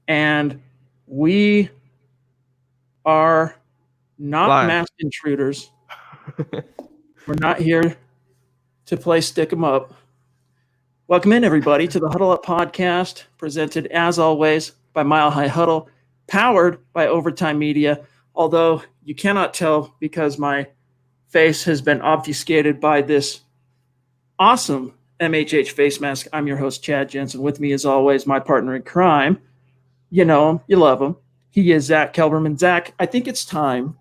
and we are not Live. masked intruders. We're not here to play stick 'em up. Welcome in, everybody, to the Huddle Up podcast, presented as always by Mile High Huddle, powered by Overtime Media. Although you cannot tell because my face has been obfuscated by this awesome MHH face mask. I'm your host, Chad Jensen. With me, as always, my partner in crime. You know him, you love him. He is Zack Kelberman. Zack, I think it's time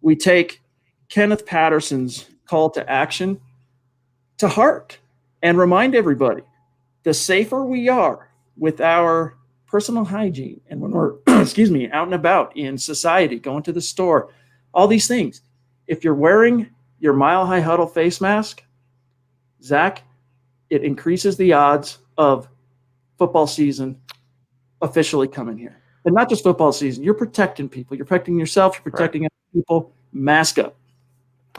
we take Kenneth Patterson's call to action to heart and remind everybody, the safer we are with our personal hygiene and when we're, out and about in society, going to the store, all these things, if you're wearing your Mile High Huddle face mask, Zack, it increases the odds of football season officially coming here. And not just football season. You're protecting people. You're protecting yourself. You're protecting other people. Mask up.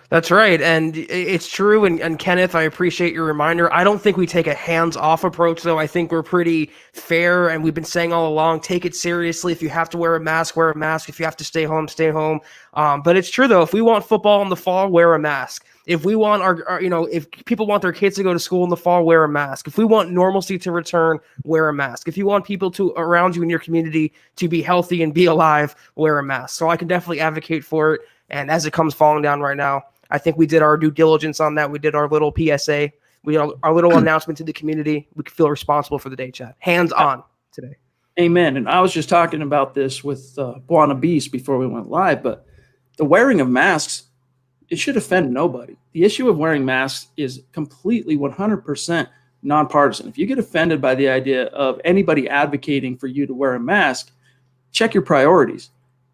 That's right, and it's true, and Kenneth, I appreciate your reminder. I don't think we take a hands-off approach, though. I think we're pretty fair, and we've been saying all along, take it seriously. If you have to wear a mask, wear a mask. If you have to stay home, stay home. But it's true, though. If we want football in the fall, wear a mask. If we want our if people want their kids to go to school in the fall, wear a mask. If we want normalcy to return, wear a mask. If you want people around you in your community to be healthy and be alive, wear a mask. So I can definitely advocate for it. And as it comes falling down right now, I think we did our due diligence on that. We did our little PSA. We did our little announcement to the community. We feel responsible for the day, Chad. Hands on today. Amen. And I was just talking about this with Buana Beast before we went live, but the wearing of masks, it should offend nobody. The issue of wearing masks is completely 100% nonpartisan. If you get offended by the idea of anybody advocating for you to wear a mask, check your priorities.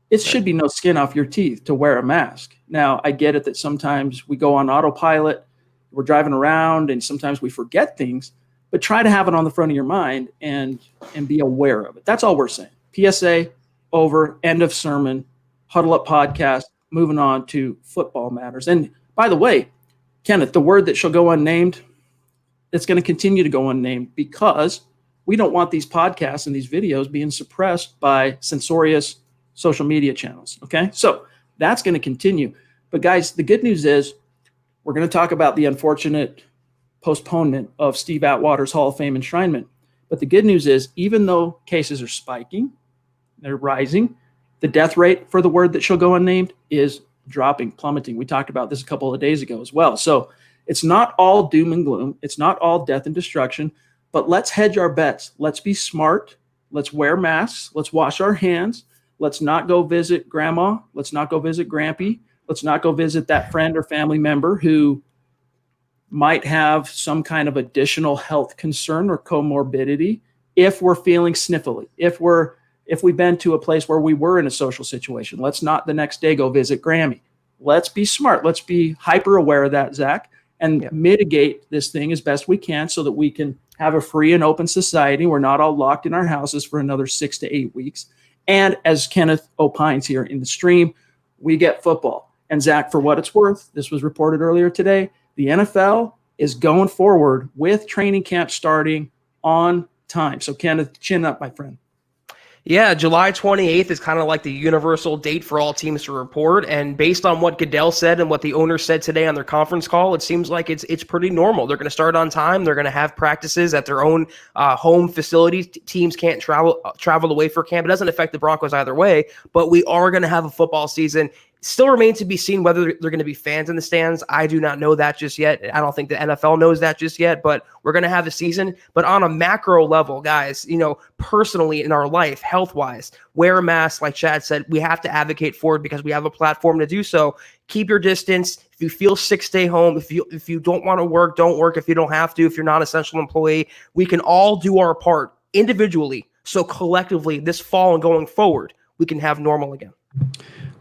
It should be no skin off your teeth to wear a mask. Now, I get it that sometimes we go on autopilot, we're driving around, and sometimes we forget things, but try to have it on the front of your mind and be aware of it. That's all we're saying. PSA over, end of sermon, Huddle Up podcast, moving on to football matters. And by the way, Kenneth, the word that shall go unnamed, it's going to continue to go unnamed because we don't want these podcasts and these videos being suppressed by censorious social media channels. Okay. So that's going to continue. But guys, the good news is we're going to talk about the unfortunate postponement of Steve Atwater's Hall of Fame enshrinement. But the good news is, even though cases are spiking, they're rising, the death rate for the word that shall go unnamed is dropping, plummeting. We talked about this a couple of days ago as well. So it's not all doom and gloom. It's not all death and destruction, but let's hedge our bets. Let's be smart. Let's wear masks. Let's wash our hands. Let's not go visit grandma. Let's not go visit grampy. Let's not go visit that friend or family member who might have some kind of additional health concern or comorbidity if we're feeling sniffly, if we've been to a place where we were in a social situation. Let's not the next day go visit Grammy. Let's be smart. Let's be hyper aware of that, Zack, and mitigate this thing as best we can so that we can have a free and open society. We're not all locked in our houses for another 6 to 8 weeks. And as Kenneth opines here in the stream, we get football. And Zack, for what it's worth, this was reported earlier today, the NFL is going forward with training camp starting on time. So Kenneth, chin up, my friend. Yeah, July 28th is kind of like the universal date for all teams to report. And based on what Goodell said and what the owners said today on their conference call, it seems like it's pretty normal. They're going to start on time. They're going to have practices at their own home facilities. Teams can't travel away for camp. It doesn't affect the Broncos either way, but we are going to have a football season. Still remains to be seen whether they're going to be fans in the stands. I do not know that just yet. I don't think the NFL knows that just yet, but we're going to have a season. But on a macro level, guys, personally in our life, health-wise, wear a mask. Like Chad said, we have to advocate for it because we have a platform to do so. Keep your distance. If you feel sick, stay home. If you don't want to work, don't work. If you don't have to, if you're not an essential employee, we can all do our part individually. So collectively, this fall and going forward, we can have normal again.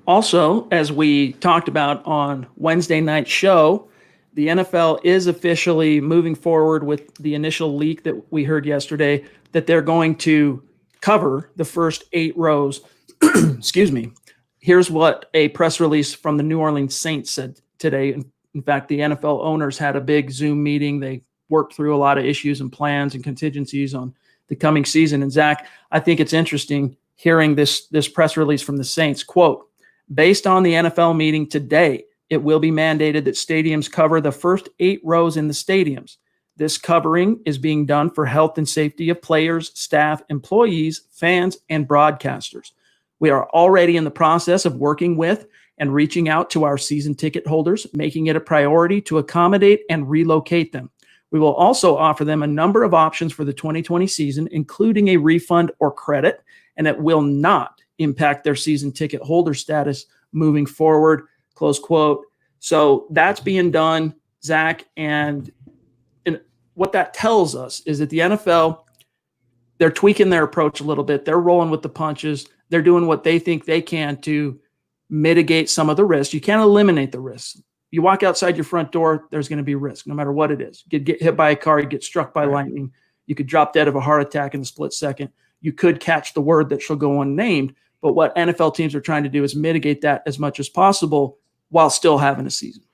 Also, as we talked about on Wednesday night show, the NFL is officially moving forward with the initial leak that we heard yesterday that they're going to cover the first 8 rows. Excuse me. Here's what a press release from the New Orleans Saints said today. In fact, the NFL owners had a big Zoom meeting. They worked through a lot of issues and plans and contingencies on the coming season. And Zach, I think it's interesting hearing this press release from the Saints. Quote, based on the NFL meeting today, it will be mandated that stadiums cover the first 8 rows in the stadiums. This covering is being done for health and safety of players, staff, employees, fans, and broadcasters. We are already in the process of working with and reaching out to our season ticket holders, making it a priority to accommodate and relocate them. We will also offer them a number of options for the 2020 season, including a refund or credit, and it will not impact their season ticket holder status moving forward, close quote. So that's being done, Zach, and what that tells us is that the NFL, they're tweaking their approach a little bit. They're rolling with the punches. They're doing what they think they can to mitigate some of the risks. You can't eliminate the risks. You walk outside your front door, there's going to be risk, no matter what it is. You could get hit by a car, you get struck by lightning. You could drop dead of a heart attack in a split second. You could catch the word that shall go unnamed. But what NFL teams are trying to do is mitigate that as much as possible while still having a season.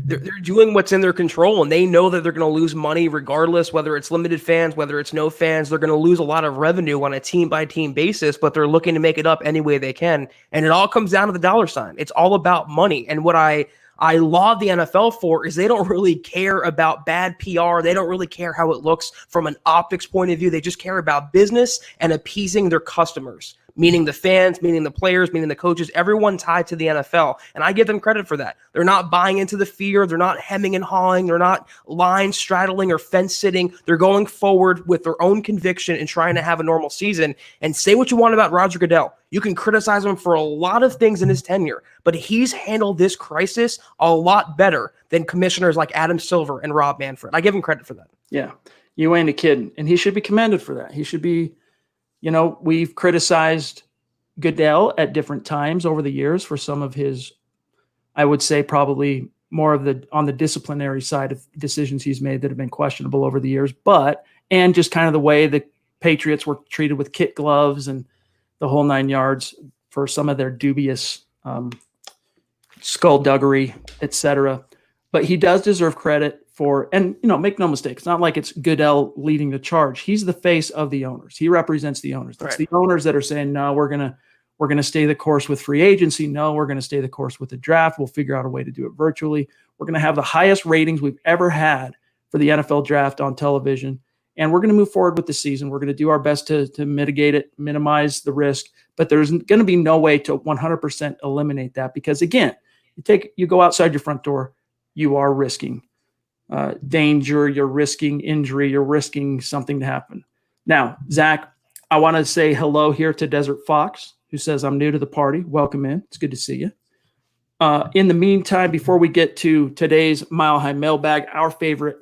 They're doing what's in their control, and they know that they're going to lose money regardless, whether it's limited fans, whether it's no fans. They're going to lose a lot of revenue on a team-by-team basis, but they're looking to make it up any way they can. And it all comes down to the dollar sign. It's all about money. And what I laud the NFL for is they don't really care about bad PR. They don't really care how it looks from an optics point of view. They just care about business and appeasing their customers, meaning the fans, meaning the players, meaning the coaches, everyone tied to the NFL. And I give them credit for that. They're not buying into the fear. They're not hemming and hawing. They're not line straddling or fence sitting. They're going forward with their own conviction and trying to have a normal season. And say what you want about Roger Goodell. You can criticize him for a lot of things in his tenure, but he's handled this crisis a lot better than commissioners like Adam Silver and Rob Manfred. I give him credit for that. Yeah, you ain't a kid. And he should be commended for that. He should be, we've criticized Goodell at different times over the years for some of his, I would say probably more of on the disciplinary side of decisions he's made that have been questionable over the years, and just kind of the way the Patriots were treated with kit gloves and the whole 9 yards for some of their dubious skullduggery, etc. But he does deserve credit for, and make no mistake, it's not like it's Goodell leading the charge. He's the face of the owners. He represents the owners. It's the owners that are saying, no, we're gonna stay the course with free agency. No, we're gonna stay the course with the draft. We'll figure out a way to do it virtually. We're gonna have the highest ratings we've ever had for the NFL draft on television. And we're going to move forward with the season. We're going to do our best to mitigate it, minimize the risk. But there's going to be no way to 100% eliminate that because, again, you go outside your front door, you are risking danger, you're risking injury, you're risking something to happen. Now, Zach, I want to say hello here to Desert Fox, who says, I'm new to the party. Welcome in. It's good to see you. In the meantime, before we get to today's Mile High Mailbag, our favorite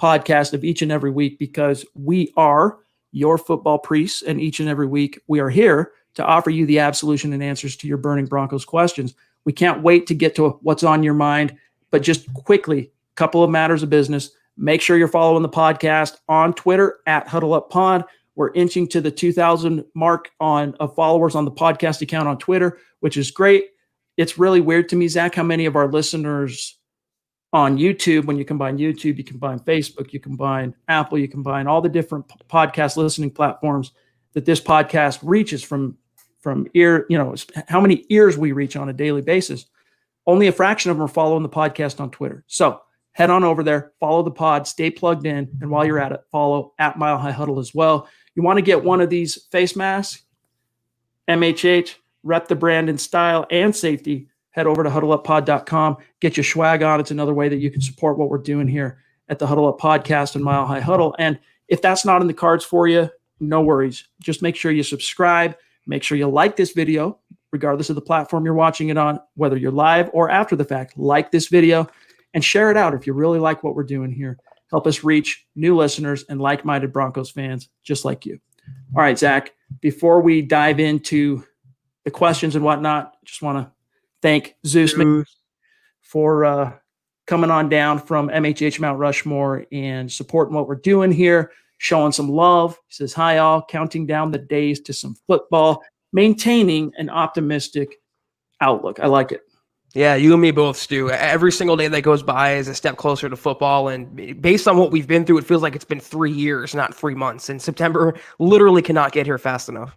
podcast of each and every week, because we are your football priests, and each and every week we are here to offer you the absolution and answers to your burning Broncos questions. We can't wait to get to what's on your mind, but just quickly, a couple of matters of business. Make sure you're following the podcast on Twitter at Huddle Up Pod. We're inching to the 2,000 mark of followers on the podcast account on Twitter, which is great. It's really weird to me, Zach, how many of our listeners on YouTube, when you combine YouTube, you combine Facebook, you combine Apple, you combine all the different podcast listening platforms that this podcast reaches from ear, how many ears we reach on a daily basis. Only a fraction of them are following the podcast on Twitter. So head on over there, follow the pod, stay plugged in. And while you're at it, follow at Mile High Huddle as well. You want to get one of these face masks, MHH, rep the brand in style and safety. Head over to huddleuppod.com, get your swag on. It's another way that you can support what we're doing here at the Huddle Up Podcast and Mile High Huddle. And if that's not in the cards for you, no worries. Just make sure you subscribe. Make sure you like this video, regardless of the platform you're watching it on, whether you're live or after the fact. Like this video and share it out if you really like what we're doing here. Help us reach new listeners and like-minded Broncos fans just like you. All right, Zach, before we dive into the questions and whatnot, just want to thank Zeus for coming on down from MHH Mount Rushmore and supporting what we're doing here, showing some love. He says, hi, all, counting down the days to some football, maintaining an optimistic outlook. I like it. Yeah, you and me both, Stu. Every single day that goes by is a step closer to football. And based on what we've been through, it feels like it's been 3 years, not 3 months. And September literally cannot get here fast enough.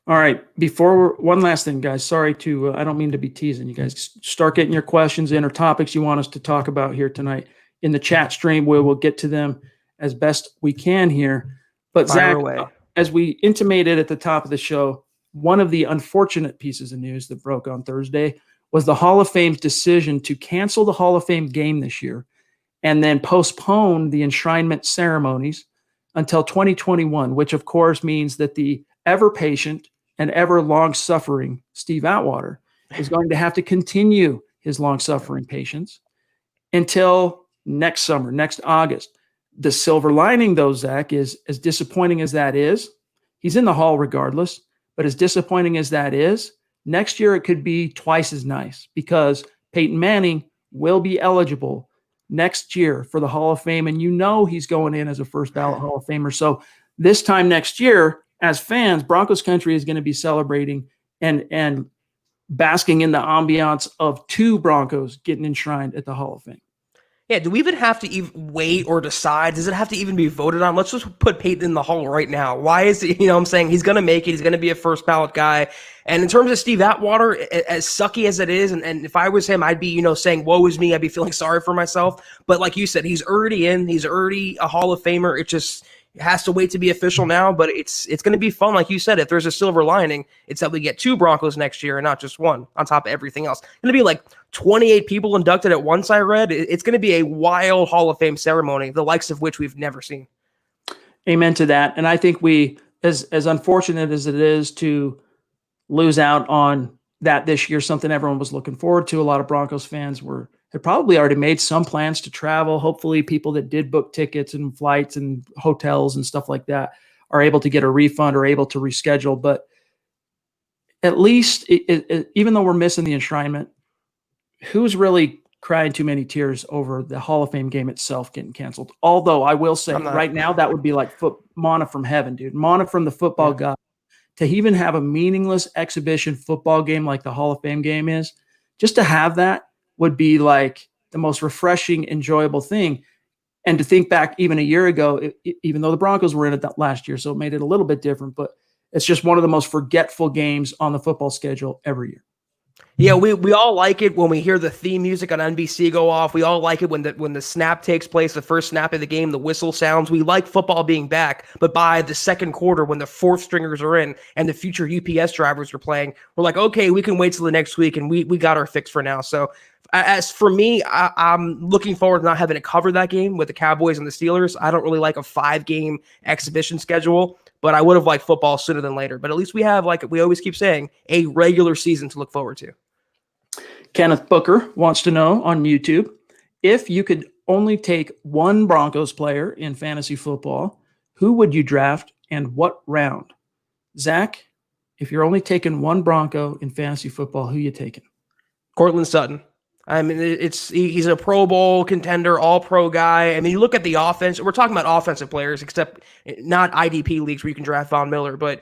All right. One last thing, guys. Sorry to, I don't mean to be teasing you guys. Start getting your questions in or topics you want us to talk about here tonight in the chat stream. We'll get to them as best we can here. But Fire Zach, away. as we intimated at the top of the show, one of the unfortunate pieces of news that broke on Thursday was the Hall of Fame's decision to cancel the Hall of Fame game this year and then postpone the enshrinement ceremonies until 2021, which of course means that the ever patient and ever long-suffering Steve Atwater is going to have to continue his long-suffering patience until next summer, next August. The silver lining, though, Zach, is as disappointing as that is, he's in the Hall regardless, but as disappointing as that is, next year it could be twice as nice because Peyton Manning will be eligible next year for the Hall of Fame, and you know he's going in as a first ballot Hall of Famer. So this time next year, as fans, Broncos country is going to be celebrating and basking in the ambiance of two Broncos getting enshrined at the Hall of Fame. Yeah, do we even have to even wait or decide? Does it have to even be voted on? Let's just put Peyton in the Hall right now. Why is it, I'm saying he's going to make it. He's going to be a first ballot guy. And in terms of Steve Atwater, as sucky as it is, and if I was him, I'd be, saying, woe is me. I'd be feeling sorry for myself. But like you said, he's already in. He's already a Hall of Famer. It has to wait to be official now, but it's going to be fun. Like you said, if there's a silver lining, it's that we get two Broncos next year and not just one on top of everything else. It's going to be like 28 people inducted at once, I read. It's going to be a wild Hall of Fame ceremony, the likes of which we've never seen. Amen to that. And I think we, as unfortunate as it is to lose out on that this year, something everyone was looking forward to, a lot of Broncos fans had probably already made some plans to travel. Hopefully people that did book tickets and flights and hotels and stuff like that are able to get a refund or able to reschedule. But at least, even though we're missing the enshrinement, who's really crying too many tears over the Hall of Fame game itself getting canceled? Although I will say right now, that would be like manna from heaven, dude. Manna from the football god. To even have a meaningless exhibition football game like the Hall of Fame game is, just to have that would be like the most refreshing, enjoyable thing. And to think back even a year ago, even though the Broncos were in it that last year, so it made it a little bit different, but it's just one of the most forgetful games on the football schedule every year. Yeah, we all like it when we hear the theme music on NBC go off. We all like it when the snap takes place, the first snap of the game, the whistle sounds. We like football being back, but by the second quarter, when the fourth stringers are in and the future UPS drivers are playing, we're like, okay, we can wait till the next week, and we got our fix for now. So as for me, I'm looking forward to not having to cover that game with the Cowboys and the Steelers. I don't really like a 5-game exhibition schedule, but I would have liked football sooner than later. But at least we have, like we always keep saying, a regular season to look forward to. Kenneth Booker wants to know on YouTube, if you could only take one Broncos player in fantasy football, who would you draft and what round? Zach, if you're only taking one Bronco in fantasy football, who you taking? Cortland Sutton. I mean, he's a Pro Bowl contender, all-pro guy. I mean, you look at the offense. We're talking about offensive players, except not IDP leagues where you can draft Von Miller, but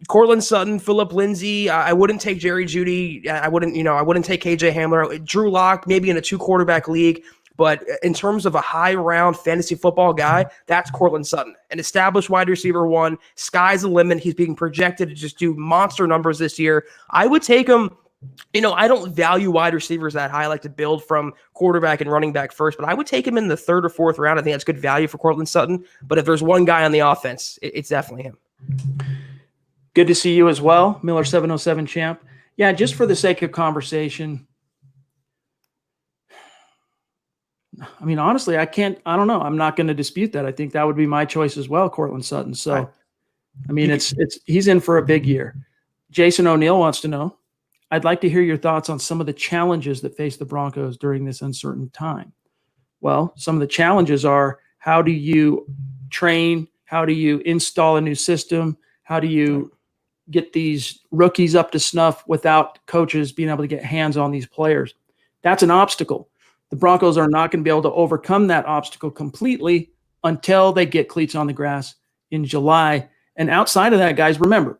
Cortland Sutton, Phillip Lindsay. I wouldn't take Jerry Jeudy. I wouldn't take KJ Hamler. Drew Lock, maybe in a 2-quarterback league. But in terms of a high-round fantasy football guy, that's Cortland Sutton, an established wide receiver one. Sky's the limit. He's being projected to just do monster numbers this year. I would take him. I don't value wide receivers that high. I like to build from quarterback and running back first, but I would take him in the 3rd or 4th round. I think that's good value for Cortland Sutton. But if there's one guy on the offense, it's definitely him. Good to see you as well, Miller 707 champ. Yeah, just for the sake of conversation, I mean, honestly, I don't know. I'm not going to dispute that. I think that would be my choice as well, Cortland Sutton. So, I mean, he's in for a big year. Jason O'Neill wants to know, I'd like to hear your thoughts on some of the challenges that face the Broncos during this uncertain time. Well, some of the challenges are, how do you train? How do you install a new system? How do you get these rookies up to snuff without coaches being able to get hands on these players? That's an obstacle. The Broncos are not going to be able to overcome that obstacle completely until they get cleats on the grass in July. And outside of that, guys, remember,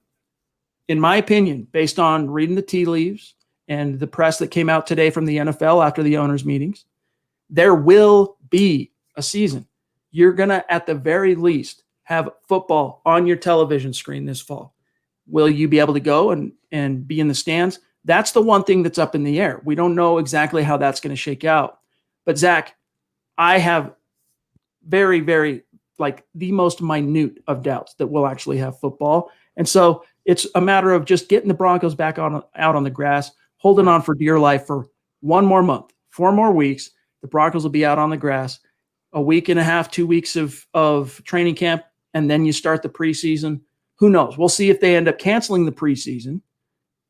in my opinion, based on reading the tea leaves and the press that came out today from the NFL after the owners' meetings, there will be a season. You're going to, at the very least, have football on your television screen this fall. Will you be able to go and be in the stands? That's the one thing that's up in the air. We don't know exactly how that's going to shake out. But Zach, I have very, very, like, the most minute of doubts that we'll actually have football. And so it's a matter of just getting the Broncos back out on the grass, holding on for dear life for one more month, 4 more weeks. The Broncos will be out on the grass, a week and a half, 2 weeks of training camp, and then you start the preseason. Who knows? We'll see if they end up canceling the preseason.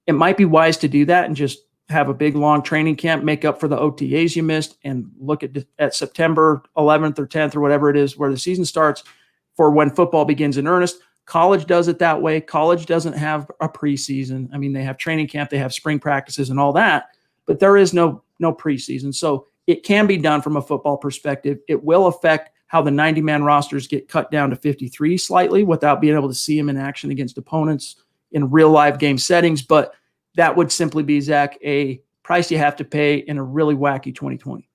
It might be wise to do that and just have a big, long training camp, make up for the OTAs you missed, and look at September 11th or 10th or whatever it is where the season starts for when football begins in earnest. College does it that way. College doesn't have a preseason. I mean, they have training camp, they have spring practices and all that, but there is no preseason. So it can be done from a football perspective. It will affect how the 90-man rosters get cut down to 53 slightly without being able to see them in action against opponents in real live game settings. But that would simply be, Zach, a price you have to pay in a really wacky 2020.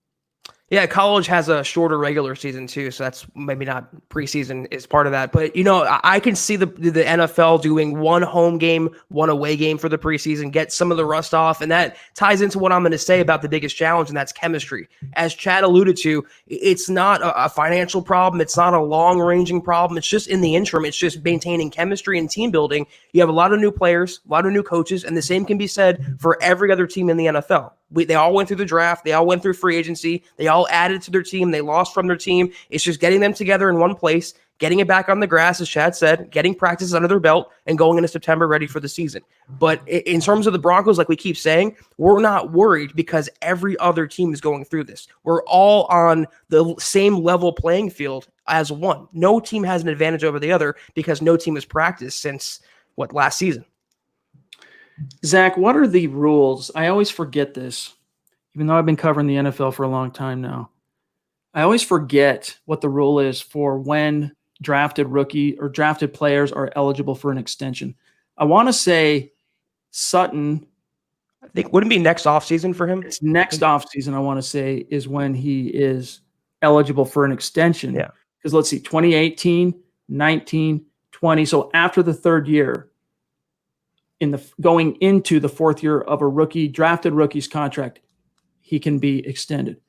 Yeah, college has a shorter regular season too, so that's maybe not preseason is part of that. But, you know, I can see the NFL doing one home game, one away game for the preseason, get some of the rust off, and that ties into what I'm going to say about the biggest challenge, and that's chemistry. As Chad alluded to, it's not a financial problem. It's not a long-ranging problem. It's just in the interim. It's just maintaining chemistry and team building. You have a lot of new players, a lot of new coaches, and the same can be said for every other team in the NFL. They all went through the draft. They all went through free agency. They all added to their team. They lost from their team. It's just getting them together in one place, getting it back on the grass, as Chad said, getting practices under their belt, and going into September ready for the season. But in terms of the Broncos, like we keep saying, we're not worried because every other team is going through this. We're all on the same level playing field as one. No team has an advantage over the other because no team has practiced since, last season. Zach, what are the rules? I always forget this, even though I've been covering the NFL for a long time now. I always forget what the rule is for when drafted rookie or drafted players are eligible for an extension. I want to say Sutton. I think wouldn't it be next offseason for him? It's next offseason, I want to say, is when he is eligible for an extension. Yeah. Because let's see, 2018, 19, 20. So after the third year, going into the fourth year of a drafted rookie's contract, he can be extended.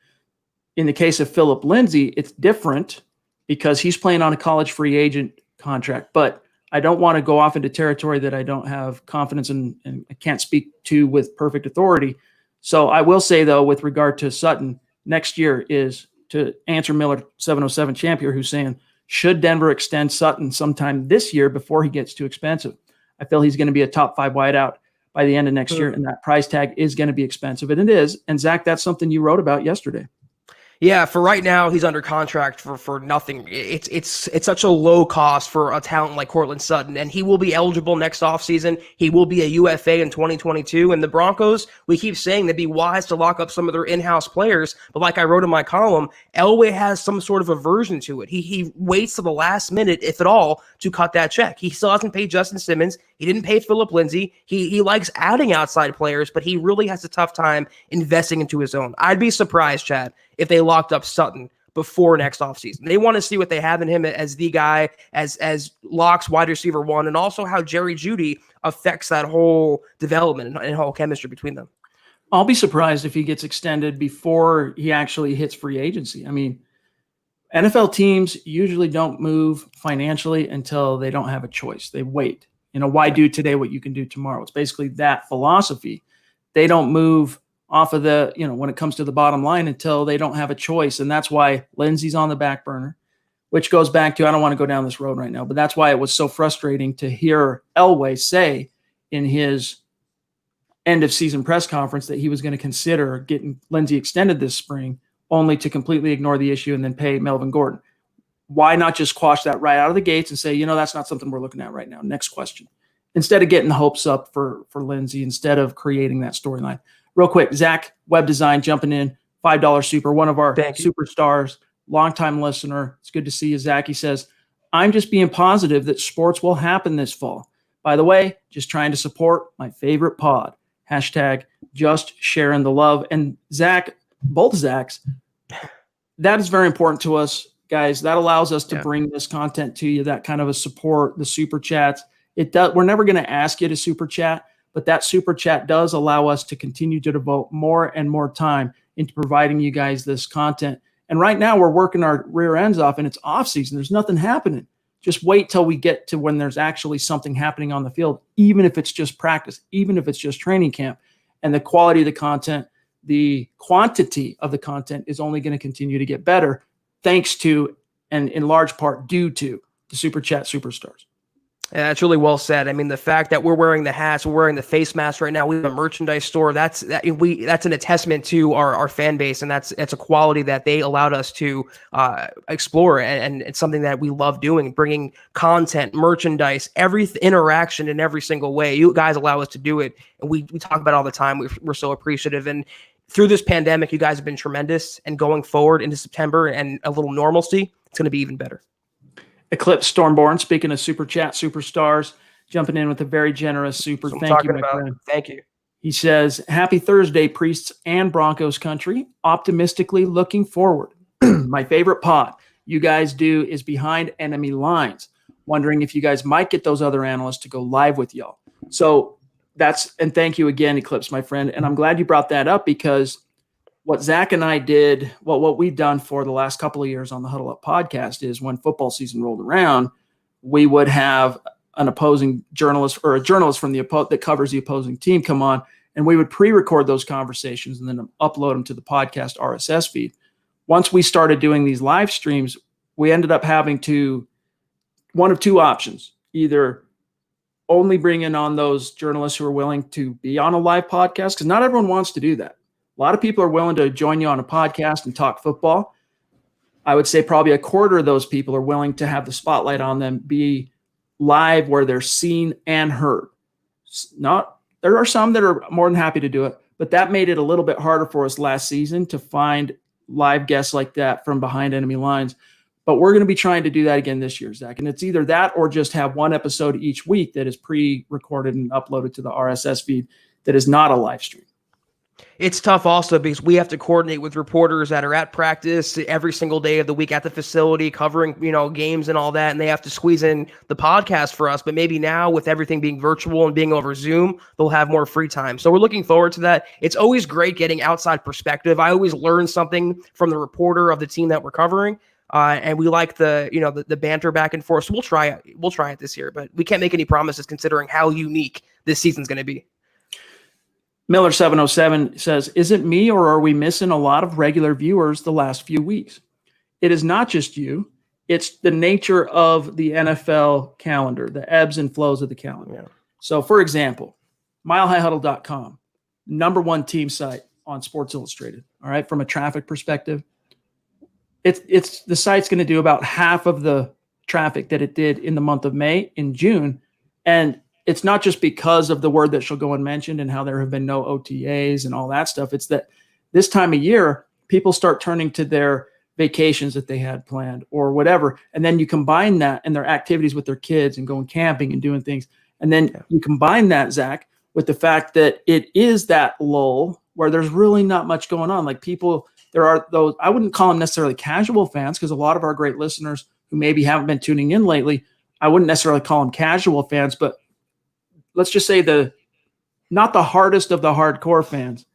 In the case of Phillip Lindsay, it's different because he's playing on a college free agent contract. But I don't want to go off into territory that I don't have confidence in and I can't speak to with perfect authority. So I will say, though, with regard to Sutton, next year is, to answer Miller 707 champ here, who's saying, should Denver extend Sutton sometime this year before he gets too expensive? I feel he's going to be a top 5 wideout by the end of next year, and that price tag is going to be expensive, and it is. And Zach, that's something you wrote about yesterday. Yeah, for right now, he's under contract for nothing. It's such a low cost for a talent like Courtland Sutton, and he will be eligible next offseason. He will be a UFA in 2022. And the Broncos, we keep saying they'd be wise to lock up some of their in-house players, but like I wrote in my column, Elway has some sort of aversion to it. He waits to the last minute, if at all, to cut that check. He still hasn't paid Justin Simmons. He didn't pay Phillip Lindsay. He likes adding outside players, but he really has a tough time investing into his own. I'd be surprised, Chad, if they locked up Sutton before next offseason. They want to see what they have in him as the guy, as Locke's wide receiver one, and also how Jerry Jeudy affects that whole development and whole chemistry between them. I'll be surprised if he gets extended before he actually hits free agency. I mean, NFL teams usually don't move financially until they don't have a choice. They wait. Why do today what you can do tomorrow? It's basically that philosophy. They don't move off of when it comes to the bottom line until they don't have a choice. And that's why Lindsey's on the back burner, which goes back to, I don't want to go down this road right now, but that's why it was so frustrating to hear Elway say in his end of season press conference that he was going to consider getting Lindsey extended this spring, only to completely ignore the issue and then pay Melvin Gordon. Why not just quash that right out of the gates and say, that's not something we're looking at right now. Next question. Instead of getting the hopes up for Lindsey, instead of creating that storyline. Real quick, Zach, Web Design, jumping in, $5 super, one of our superstars, longtime listener. It's good to see you, Zach. He says, I'm just being positive that sports will happen this fall. By the way, just trying to support my favorite pod. just sharing the love. And Zach, both Zachs, that is very important to us, guys. That allows us to bring this content to you, that kind of a support, the super chats. We're never going to ask you to super chat, but that super chat does allow us to continue to devote more and more time into providing you guys this content. And right now we're working our rear ends off, and it's off season. There's nothing happening. Just wait till we get to when there's actually something happening on the field, even if it's just practice, even if it's just training camp. And the quality of the content, the quantity of the content is only going to continue to get better, thanks to, and in large part due to, the Super Chat Superstars. Yeah, that's really well said. I mean, the fact that we're wearing the hats, we're wearing the face masks right now, we have a merchandise store. That's an attestament to our fan base, and that's a quality that they allowed us to explore, and it's something that we love doing, bringing content, merchandise, every interaction in every single way. You guys allow us to do it, and we talk about it all the time. We're so appreciative, and through this pandemic, you guys have been tremendous, and going forward into September and a little normalcy, it's going to be even better. Eclipse Stormborn, speaking of Super Chat Superstars, jumping in with a very generous super. Thank you, my friend. Thank you. He says, happy Thursday, Priests and Broncos country. Optimistically looking forward. My favorite pod you guys do is Behind Enemy Lines. Wondering if you guys might get those other analysts to go live with y'all. So and thank you again, Eclipse, my friend. And I'm glad you brought that up, because what Zach and I did, what we've done for the last couple of years on the Huddle Up podcast is, when football season rolled around, we would have an opposing journalist, or a journalist from that covers the opposing team, come on, and we would pre-record those conversations and then upload them to the podcast RSS feed. Once we started doing these live streams, we ended up having one of two options: either only bring in on those journalists who are willing to be on a live podcast, because not everyone wants to do that. A lot of people are willing to join you on a podcast and talk football. I would say probably a quarter of those people are willing to have the spotlight on them be live, where they're seen and heard. There are some that are more than happy to do it, but that made it a little bit harder for us last season to find live guests like that from behind enemy lines. But we're going to be trying to do that again this year, Zach. And it's either that or just have one episode each week that is pre-recorded and uploaded to the RSS feed that is not a live stream. It's tough also because we have to coordinate with reporters that are at practice every single day of the week at the facility, covering, games and all that, and they have to squeeze in the podcast for us. But maybe now, with everything being virtual and being over Zoom, they'll have more free time. So we're looking forward to that. It's always great getting outside perspective. I always learn something from the reporter of the team that we're covering. And we like the banter back and forth. So we'll try it. We'll try it this year, but we can't make any promises considering how unique this season's going to be. Miller 707 says, is it me, or are we missing a lot of regular viewers the last few weeks? It is not just you. It's the nature of the NFL calendar, the ebbs and flows of the calendar. Yeah. So, for example, milehighhuddle.com, number one team site on Sports Illustrated. All right, from a traffic perspective, it's the site's going to do about half of the traffic that it did in the month of May, in June, and it's not just because of the word that shall go unmentioned and how there have been no OTAs and all that stuff. It's that this time of year, people start turning to their vacations that they had planned or whatever. And then you combine that and their activities with their kids and going camping and doing things. And then you combine that, Zach, with the fact that it is that lull where there's really not much going on. Like there are those, I wouldn't call them necessarily casual fans, because a lot of our great listeners who maybe haven't been tuning in lately, I wouldn't necessarily call them casual fans, but let's just say not the hardest of the hardcore fans.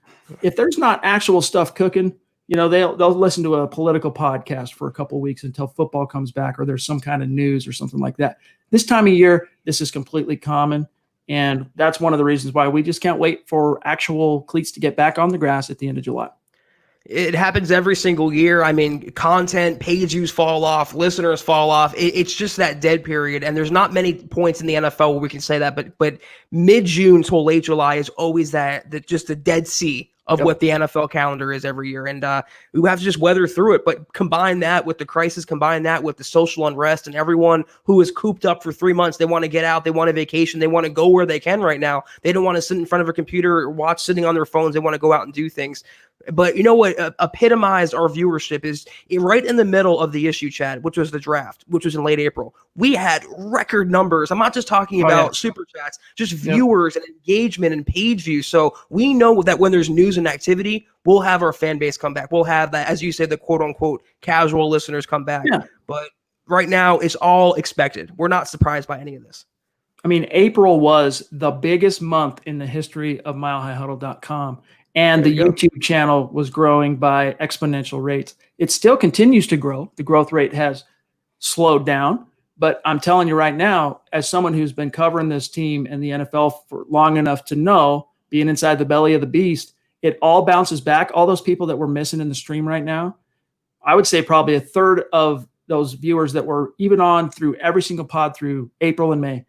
If there's not actual stuff cooking, they'll listen to a political podcast for a couple of weeks until football comes back, or there's some kind of news or something like that. This time of year, this is completely common. And that's one of the reasons why we just can't wait for actual cleats to get back on the grass at the end of July. It happens every single year. I mean, content, page views fall off, listeners fall off. It's just that dead period. And there's not many points in the NFL where we can say that, but mid-June to late July is always just the dead sea of what the NFL calendar is every year. And we have to just weather through it. But combine that with the crisis, combine that with the social unrest, and everyone who is cooped up for 3 months. They want to get out. They want a vacation. They want to go where they can right now. They don't want to sit in front of a computer or watch sitting on their phones. They want to go out and do things. But you know what epitomized our viewership is right in the middle of the issue, Chad, which was the draft, which was in late April. We had record numbers. I'm not just talking about super chats, just viewers and engagement and page views. So we know that when there's news and activity, we'll have our fan base come back. We'll have that, as you say, the quote unquote casual listeners come back. Yeah. But right now, it's all expected. We're not surprised by any of this. I mean, April was the biggest month in the history of milehighhuddle.com. And the YouTube channel was growing by exponential rates. It still continues to grow. The growth rate has slowed down. But I'm telling you right now, as someone who's been covering this team and the NFL for long enough to know, being inside the belly of the beast, it all bounces back. All those people that we're missing in the stream right now, I would say probably a third of those viewers that were even on through every single pod through April and May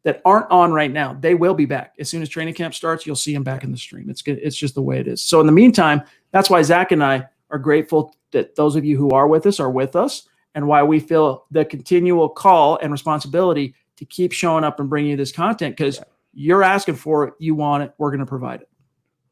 that aren't on right now, they will be back. As soon as training camp starts, you'll see them back in the stream. It's good. It's just the way it is. So in the meantime, that's why Zach and I are grateful that those of you who are with us, and why we feel the continual call and responsibility to keep showing up and bringing you this content, because you're asking for it, you want it, we're going to provide it.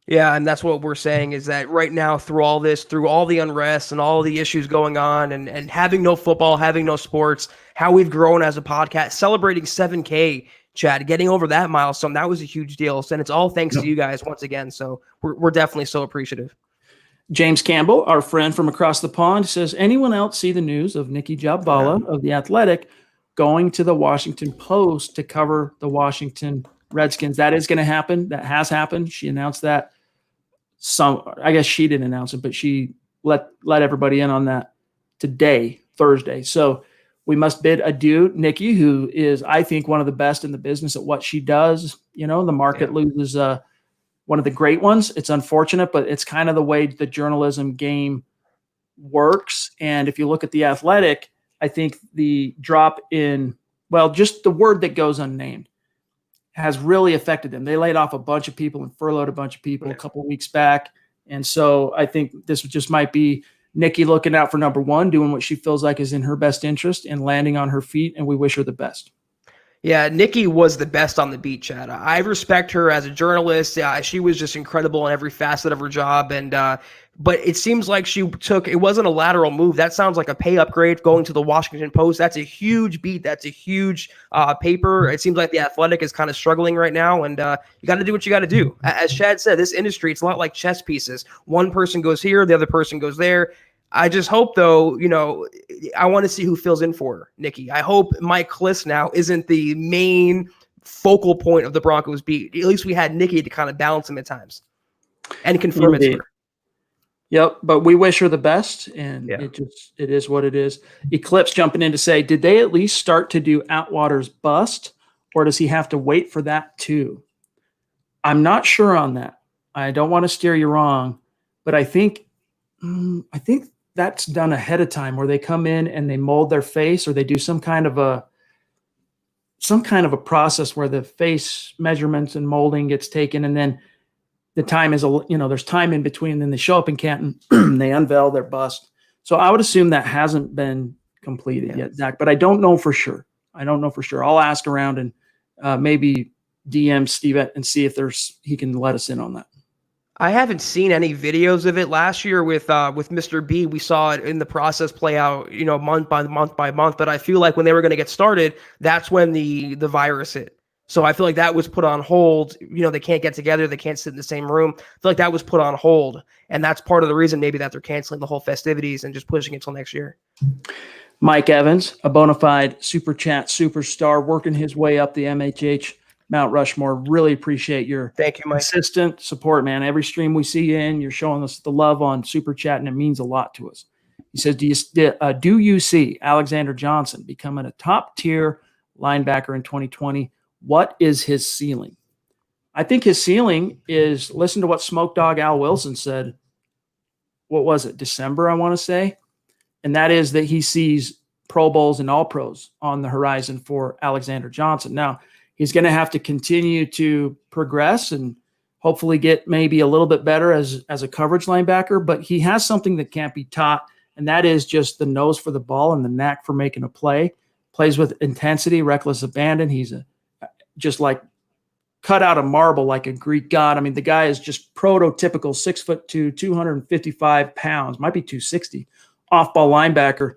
Yeah, and that's what we're saying is that right now, through all this, through all the unrest and all the issues going on and having no football, having no sports, how we've grown as a podcast, celebrating 7K, Chad, getting over that milestone, that was a huge deal. And it's all thanks to you guys once again. So we're definitely so appreciative. James Campbell, our friend from across the pond, says, anyone else see the news of Nikki Jabala of The Athletic going to the Washington Post to cover the Washington Redskins? That is going to happen. That has happened. She announced that. I guess she didn't announce it, but she let everybody in on that today, Thursday. So we must bid adieu, Nikki, who is, I think, one of the best in the business at what she does. You know, the market loses one of the great ones. It's unfortunate, but it's kind of the way the journalism game works. And if you look at The Athletic, I think the drop in, well, just the word that goes unnamed has really affected them. They laid off a bunch of people and furloughed a bunch of people a couple of weeks back. And so I think this just might be Nikki looking out for number one, doing what she feels like is in her best interest and landing on her feet. And we wish her the best. Yeah, Nikki was the best on the beat, Chad. I respect her as a journalist. She was just incredible in every facet of her job. And but it seems like it wasn't a lateral move. That sounds like a pay upgrade going to the Washington Post. That's a huge beat. That's a huge paper. It seems like The Athletic is kind of struggling right now. And you got to do what you got to do. As Chad said, this industry, it's a lot like chess pieces. One person goes here, the other person goes there. I just hope, though, I want to see who fills in for her, Nikki. I hope Mike Kliss now isn't the main focal point of the Broncos beat. At least we had Nikki to kind of balance him at times and confirm it to her. Yep, but we wish her the best, and it is what it is. Eclipse jumping in to say, did they at least start to do Atwater's bust, or does he have to wait for that too? I'm not sure on that. I don't want to steer you wrong, but I think that's done ahead of time, where they come in and they mold their face, or they do some kind of a process where the face measurements and molding gets taken, and then the time is there's time in between, and then they show up in Canton, they unveil their bust. So I would assume that hasn't been completed yet, Zach, but I don't know for sure. I'll ask around and maybe DM Steve and see if he can let us in on that. I haven't seen any videos of it. Last year with Mr. B, we saw it in the process play out, month by month. But I feel like when they were going to get started, that's when the virus hit. So I feel like that was put on hold. They can't get together. They can't sit in the same room. I feel like that was put on hold. And that's part of the reason maybe that they're canceling the whole festivities and just pushing it till next year. Mike Evans, a bona fide Super Chat superstar, working his way up the MHH Mount Rushmore. Really appreciate your consistent support, man. Every stream we see you in, you're showing us the love on Super Chat, and it means a lot to us. He says, do you see Alexander Johnson becoming a top-tier linebacker in 2020? What is his ceiling? I think his ceiling is, listen to what Smoke Dog Al Wilson said. What was it, December, I want to say? And that is that he sees Pro Bowls and All-Pros on the horizon for Alexander Johnson. Now, he's going to have to continue to progress and hopefully get maybe a little bit better as a coverage linebacker, but he has something that can't be taught, and that is just the nose for the ball and the knack for making a play. Plays with intensity, reckless abandon. He's just like cut out of marble like a Greek god. I mean, the guy is just prototypical 6'2", 255 pounds, might be 260, off-ball linebacker.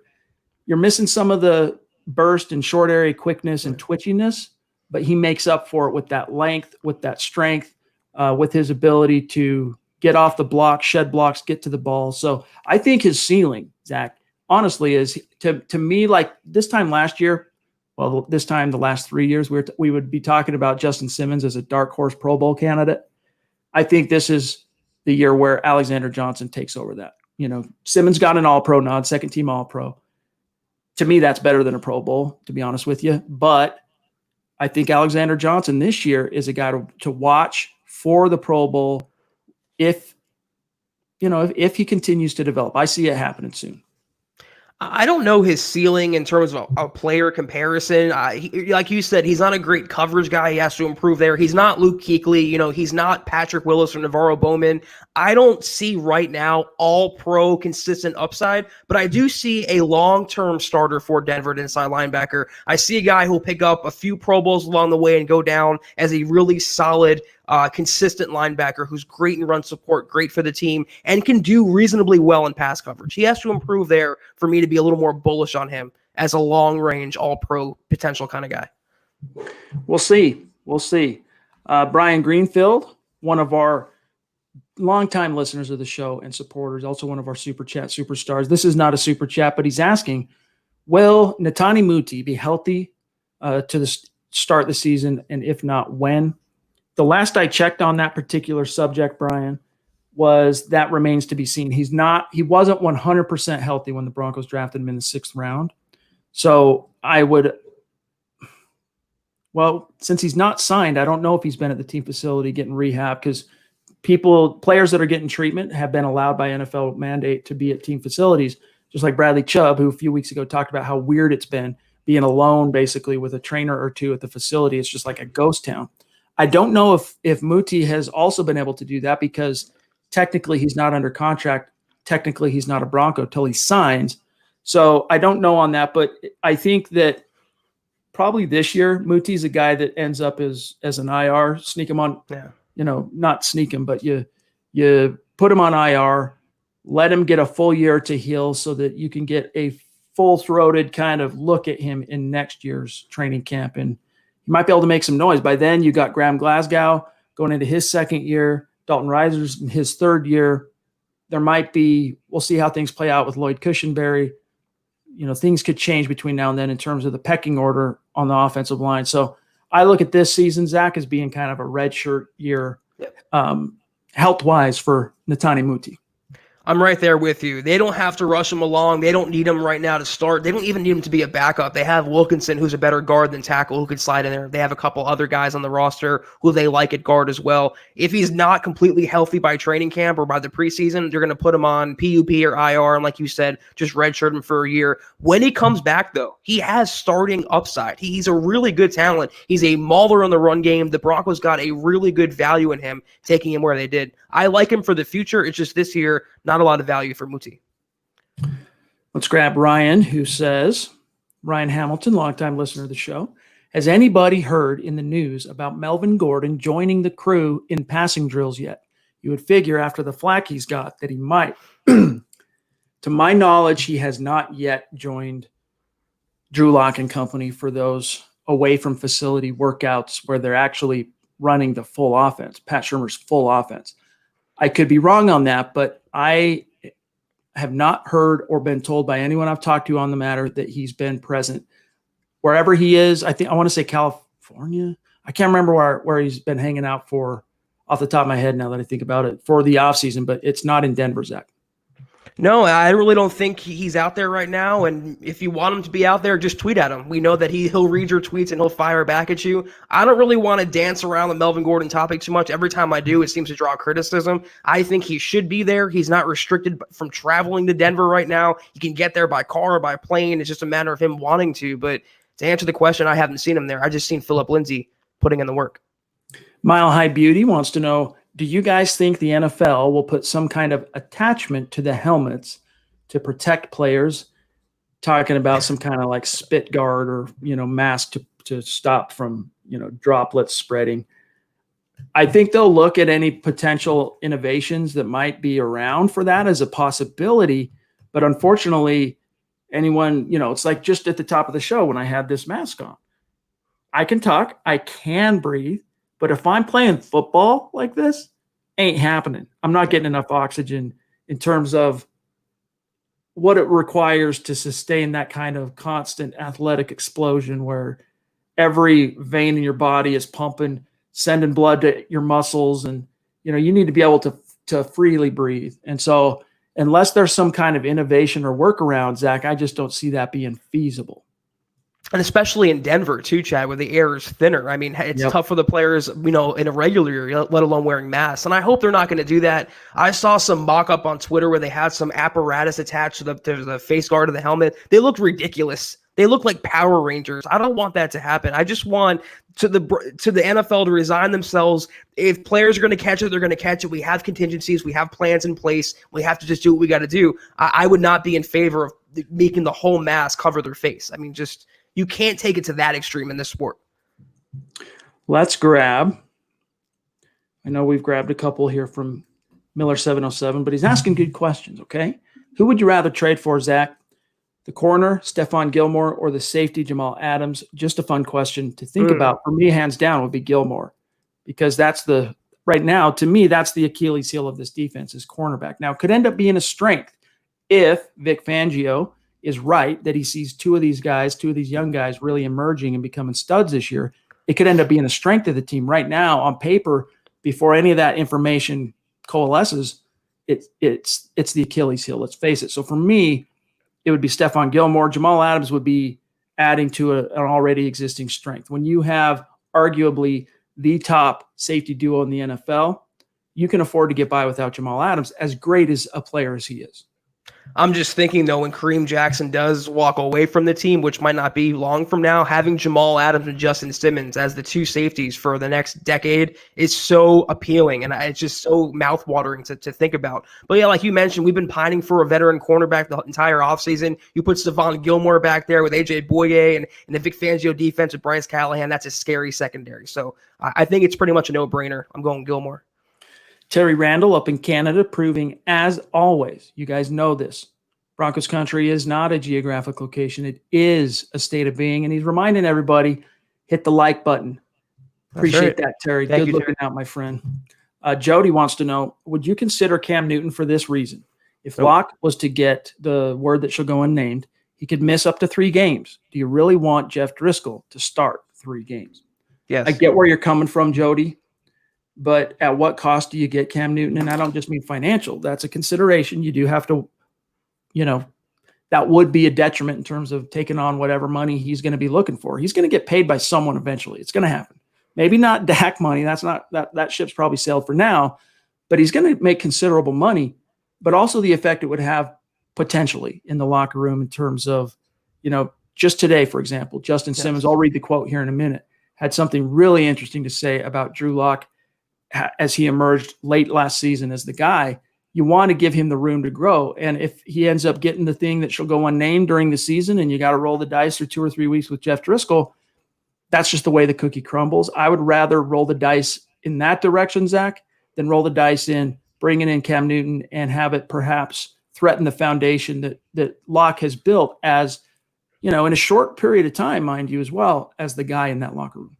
You're missing some of the burst and short area quickness and twitchiness, but he makes up for it with that length, with that strength, with his ability to get off the block, shed blocks, get to the ball. So I think his ceiling, Zach, honestly, is to me, like this time last year, well, this time the last 3 years, we would be talking about Justin Simmons as a dark horse Pro Bowl candidate. I think this is the year where Alexander Johnson takes over that. Simmons got an All-Pro nod, second team All-Pro. To me, that's better than a Pro Bowl, to be honest with you. But I think Alexander Johnson this year is a guy to watch for the Pro Bowl if he continues to develop. I see it happening soon. I don't know his ceiling in terms of a player comparison. Like you said, he's not a great coverage guy. He has to improve there. He's not Luke Kuechly. He's not Patrick Willis or Navarro Bowman. I don't see right now all-pro consistent upside, but I do see a long-term starter for Denver at inside linebacker. I see a guy who'll pick up a few Pro Bowls along the way and go down as a really solid consistent linebacker who's great in run support, great for the team, and can do reasonably well in pass coverage. He has to improve there for me to be a little more bullish on him as a long-range, all-pro potential kind of guy. We'll see. Brian Greenfield, one of our longtime listeners of the show and supporters, also one of our Super Chat superstars. This is not a Super Chat, but he's asking, will Netane Muti be healthy to the start the season, and if not, when? The last I checked on that particular subject, Brian, was that remains to be seen. He wasn't 100% healthy when the Broncos drafted him in the 6th round. So since he's not signed, I don't know if he's been at the team facility getting rehab, because players that are getting treatment have been allowed by NFL mandate to be at team facilities, just like Bradley Chubb, who a few weeks ago talked about how weird it's been being alone basically with a trainer or two at the facility. It's just like a ghost town. I don't know if Muti has also been able to do that, because technically he's not under contract. Technically he's not a Bronco till he signs. So I don't know on that, but I think that probably this year Muti's a guy that ends up as an IR. Sneak him on, not sneak him, but you put him on IR, let him get a full year to heal so that you can get a full-throated kind of look at him in next year's training camp, and you might be able to make some noise. By then, you got Graham Glasgow going into his 2nd year, Dalton Risner's in his 3rd year. We'll see how things play out with Lloyd Cushenberry. Things could change between now and then in terms of the pecking order on the offensive line. So I look at this season, Zach, as being kind of a redshirt year, health-wise for Netane Muti. I'm right there with you. They don't have to rush him along. They don't need him right now to start. They don't even need him to be a backup. They have Wilkinson, who's a better guard than tackle, who could slide in there. They have a couple other guys on the roster who they like at guard as well. If he's not completely healthy by training camp or by the preseason, they're going to put him on PUP or IR, and like you said, just redshirt him for a year. When he comes back, though, he has starting upside. He's a really good talent. He's a mauler in the run game. The Broncos got a really good value in him, taking him where they did. I like him for the future. It's just this year, not a lot of value for Muti. Let's grab Ryan, who says, Ryan Hamilton, longtime listener of the show, has anybody heard in the news about Melvin Gordon joining the crew in passing drills yet? You would figure after the flack he's got that he might. To my knowledge, he has not yet joined Drew Lock and company for those away from facility workouts where they're actually running the full offense, Pat Shurmur's full offense. I could be wrong on that, but I have not heard or been told by anyone I've talked to on the matter that he's been present wherever he is. I want to say California. I can't remember where he's been hanging out for off the top of my head now that I think about it for the offseason, but it's not in Denver, Zach. No, I really don't think he's out there right now. And if you want him to be out there, just tweet at him. We know that he'll read your tweets and he'll fire back at you. I don't really want to dance around the Melvin Gordon topic too much. Every time I do, it seems to draw criticism. I think he should be there. He's not restricted from traveling to Denver right now. He can get there by car or by plane. It's just a matter of him wanting to. But to answer the question, I haven't seen him there. I just seen Philip Lindsay putting in the work. Mile High Beauty wants to know, do you guys think the NFL will put some kind of attachment to the helmets to protect players? Talking about some kind of like spit guard or, mask to stop from, droplets spreading. I think they'll look at any potential innovations that might be around for that as a possibility. But unfortunately, anyone, it's like just at the top of the show when I had this mask on. I can talk, I can breathe, but if I'm playing football like this, ain't happening. I'm not getting enough oxygen in terms of what it requires to sustain that kind of constant athletic explosion where every vein in your body is pumping, sending blood to your muscles. And, you need to be able to freely breathe. And so unless there's some kind of innovation or workaround, Zach, I just don't see that being feasible. And especially in Denver too, Chad, where the air is thinner. I mean, it's tough for the players, in a regular year, let alone wearing masks. And I hope they're not going to do that. I saw some mock-up on Twitter where they had some apparatus attached to the face guard of the helmet. They looked ridiculous. They look like Power Rangers. I don't want that to happen. I just want to the NFL to resign themselves. If players are going to catch it, they're going to catch it. We have contingencies. We have plans in place. We have to just do what we got to do. I would not be in favor of making the whole mask cover their face. I mean, you can't take it to that extreme in this sport. Let's grab. I know we've grabbed a couple here from Miller 707, but he's asking good questions, okay? Who would you rather trade for, Zach? The corner, Stephon Gilmore, or the safety, Jamal Adams? Just a fun question to think about. For me, hands down, would be Gilmore, because right now, to me, that's the Achilles heel of this defense is cornerback. Now, it could end up being a strength if Vic Fangio is right that he sees two of these young guys really emerging and becoming studs this year. It could end up being a strength of the team. Right now, on paper, before any of that information coalesces, it's the Achilles heel. Let's face it. So for me, it would be Stephon Gilmore. Jamal Adams would be adding to an already existing strength. When you have arguably the top safety duo in the NFL, you can afford to get by without Jamal Adams, as great as a player as he is. I'm just thinking, though, when Kareem Jackson does walk away from the team, which might not be long from now, having Jamal Adams and Justin Simmons as the two safeties for the next decade is so appealing, and it's just so mouthwatering to think about. But yeah, like you mentioned, we've been pining for a veteran cornerback the entire offseason. You put Stephon Gilmore back there with A.J. Boye and the Vic Fangio defense with Bryce Callahan. That's a scary secondary. So I think it's pretty much a no-brainer. I'm going Gilmore. Terry Randall up in Canada proving, as always, you guys know this, Broncos country is not a geographic location. It is a state of being. And he's reminding everybody, hit the like button. Appreciate that, Terry. Thank Good you, looking out, my friend. Jody wants to know, would you consider Cam Newton for this reason? If Locke was to get the word that shall go unnamed, he could miss up to 3 games. Do you really want Jeff Driscoll to start 3 games? Yes. I get where you're coming from, Jody. But at what cost do you get Cam Newton? And I don't just mean financial. That's a consideration. You do have to, that would be a detriment in terms of taking on whatever money he's going to be looking for. He's going to get paid by someone eventually. It's going to happen. Maybe not Dak money. That's not that ship's probably sailed for now, but he's going to make considerable money, but also the effect it would have potentially in the locker room in terms of, just today, for example, Justin Simmons, I'll read the quote here in a minute, had something really interesting to say about Drew Lock as he emerged late last season as the guy. You want to give him the room to grow. And if he ends up getting the thing that shall go unnamed during the season and you got to roll the dice for 2 or 3 weeks with Jeff Driscoll, that's just the way the cookie crumbles. I would rather roll the dice in that direction, Zach, than roll the dice in bringing in Cam Newton and have it perhaps threaten the foundation that Locke has built as, in a short period of time, mind you, as well, as the guy in that locker room.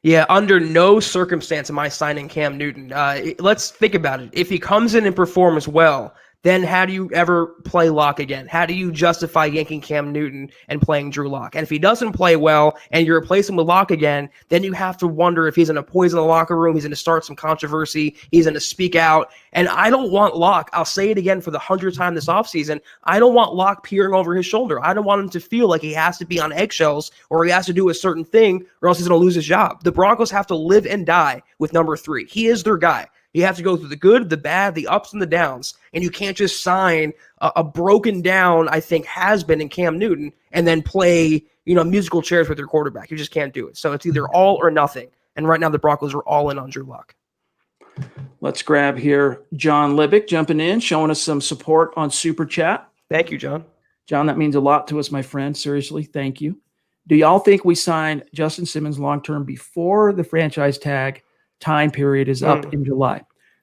Yeah, under no circumstance am I signing Cam Newton. Let's think about it. If he comes in and performs well, then how do you ever play Locke again? How do you justify yanking Cam Newton and playing Drew Lock? And if he doesn't play well and you replace him with Locke again, then you have to wonder if he's going to poison the locker room, he's going to start some controversy, he's going to speak out. And I don't want Locke, I'll say it again for the 100th time this offseason, I don't want Locke peering over his shoulder. I don't want him to feel like he has to be on eggshells or he has to do a certain thing or else he's going to lose his job. The Broncos have to live and die with number 3. He is their guy. You have to go through the good, the bad, the ups and the downs, and you can't just sign a broken down, I think, has-been in Cam Newton and then play, musical chairs with your quarterback. You just can't do it. So it's either all or nothing. And right now the Broncos are all in on Drew Lock. Let's grab here John Libick jumping in, showing us some support on Super Chat. Thank you, John. John, that means a lot to us, my friend. Seriously, thank you. Do y'all think we signed Justin Simmons long-term before the franchise tag time period is up in July.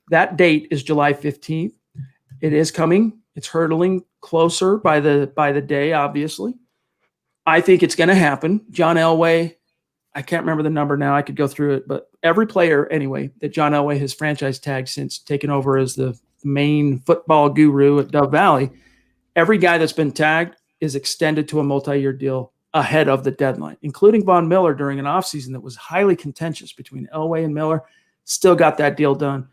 That date is July 15th. It is coming. It's hurtling closer by the day, obviously. I think it's going to happen. John Elway, I can't remember the number now. I could go through it, but every player, anyway, that John Elway has franchise tagged since taking over as the main football guru at Dove Valley, every guy that's been tagged is extended to a multi-year deal ahead of the deadline, including Von Miller during an offseason that was highly contentious between Elway and Miller. Still got that deal done.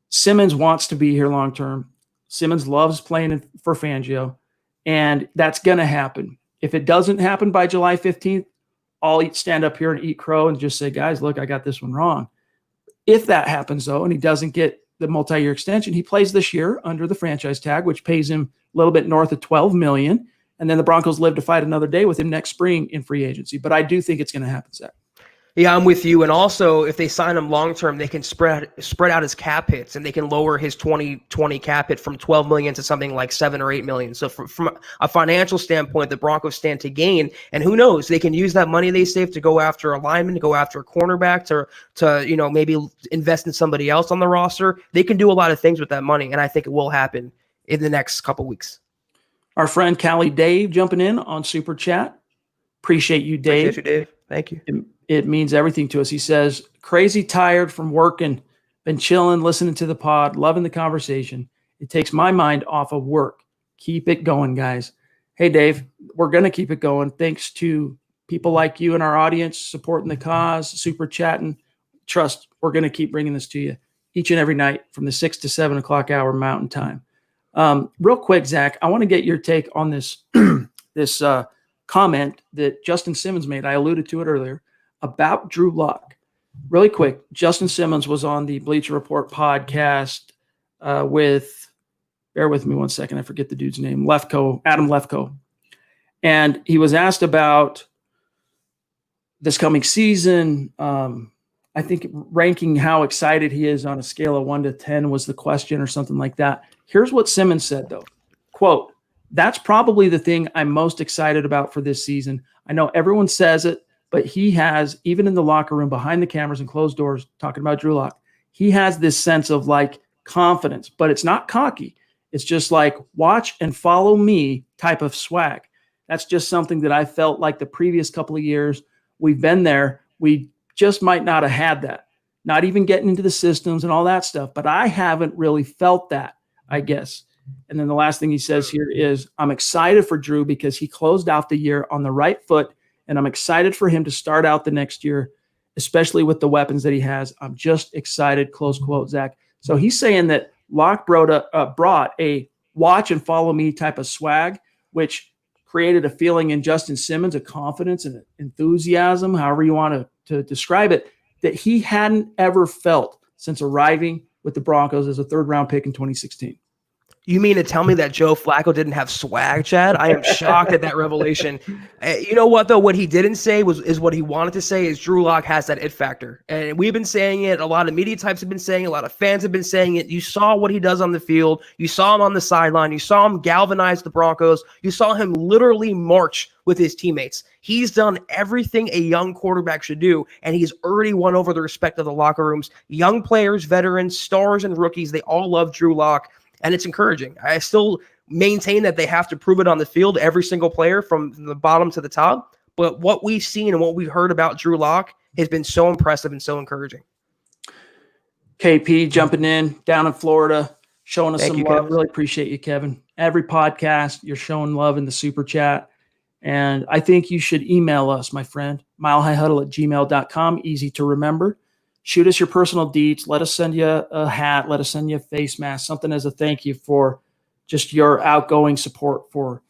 Simmons wants to be here long-term. Simmons loves playing for Fangio, and that's going to happen. If it doesn't happen by July 15th, I'll stand up here and eat crow and just say, guys, look, I got this one wrong. If that happens, though, and he doesn't get the multi-year extension, he plays this year under the franchise tag, which pays him a little bit north of $12 million. And then the Broncos live to fight another day with him next spring in free agency. But I do think it's going to happen, Zach. Yeah, I'm with you. And also, if they sign him long term, they can spread out his cap hits, and they can lower his 2020 cap hit from $12 million to something like $7 or $8 million. So from a financial standpoint, the Broncos stand to gain. And who knows? They can use that money they save to go after a lineman, to go after a cornerback, to maybe invest in somebody else on the roster. They can do a lot of things with that money, and I think it will happen in the next couple weeks. Our friend Callie Dave jumping in on Super Chat. Appreciate you, Dave. Appreciate you, Dave. Thank you. It means everything to us. He says, crazy tired from working, been chilling, listening to the pod, loving the conversation. It takes my mind off of work. Keep it going, guys. Hey, Dave, we're going to keep it going. Thanks to people like you and our audience supporting the cause, super chatting. Trust, we're going to keep bringing this to you each and every night from the 6 to 7 o'clock hour Mountain Time. Real quick, Zach, I want to get your take on this, this comment that Justin Simmons made. I alluded to it earlier about Drew Lock. Really quick, Justin Simmons was on the Bleacher Report podcast with, bear with me one second, I forget the dude's name, Adam Lefko. And he was asked about this coming season. I think ranking how excited he is on a scale of 1 to 10 was the question or something like that. Here's what Simmons said, though. Quote, "That's probably the thing I'm most excited about for this season. I know everyone says it, but he has, even in the locker room, behind the cameras and closed doors, talking about Drew Lock, he has this sense of like confidence, but it's not cocky. It's just like watch and follow me type of swag. That's just something that I felt like the previous couple of years we've been there. We just might not have had that, not even getting into the systems and all that stuff. But I haven't really felt that, I guess." And then the last thing he says here is, "I'm excited for Drew because he closed out the year on the right foot, and I'm excited for him to start out the next year, especially with the weapons that he has. I'm just excited," close quote, Zach. So he's saying that Locke brought a watch and follow me type of swag, which created a feeling in Justin Simmons of confidence and enthusiasm, however you want to describe it, that he hadn't ever felt since arriving with the Broncos as a third-round pick in 2016. You mean to tell me that Joe Flacco didn't have swag, Chad? I am shocked at that revelation. You know what, though? What he didn't say is what he wanted to say is Drew Lock has that it factor. And we've been saying it. A lot of media types have been saying it. A lot of fans have been saying it. You saw what he does on the field. You saw him on the sideline. You saw him galvanize the Broncos. You saw him literally march with his teammates. He's done everything a young quarterback should do, and he's already won over the respect of the locker rooms. Young players, veterans, stars, and rookies, they all love Drew Lock. And it's encouraging. I still maintain that they have to prove it on the field, every single player from the bottom to the top. But what we've seen and what we've heard about Drew Lock has been so impressive and so encouraging. KP jumping in down in Florida, showing us Thank some you, love. Kevin. Really appreciate you, Kevin. Every podcast, you're showing love in the super chat. And I think you should email us, my friend, milehighhuddle@gmail.com. Easy to remember. Shoot us your personal deeds. Let us send you a hat. Let us send you a face mask, something as a thank you for just your outgoing support for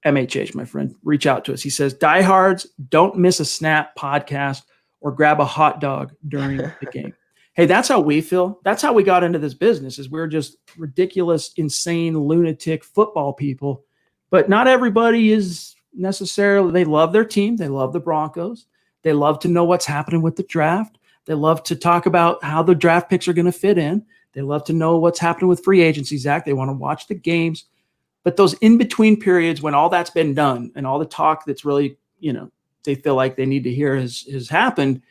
MHH, my friend. Reach out to us. He says, "Diehards, don't miss a snap podcast or grab a hot dog during the game." Hey, that's how we feel. That's how we got into this business, is we're just ridiculous, insane, lunatic football people. But not everybody is necessarily, they love their team. They love the Broncos. They love to know what's happening with the draft. They love to talk about how the draft picks are going to fit in. They love to know what's happening with free agency, Zach. They want to watch the games. But those in-between periods when all that's been done and all the talk that's really, they feel like they need to hear has happened,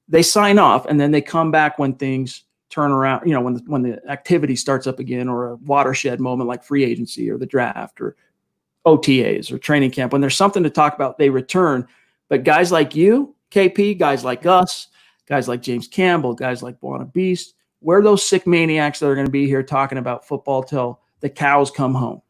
they sign off, and then they come back when things turn around, when the activity starts up again, or a watershed moment like free agency or the draft or OTAs or training camp. When there's something to talk about, they return. But guys like you, KP, guys like us, guys like James Campbell, guys like Buona Beast, we're those sick maniacs that are going to be here talking about football till the cows come home.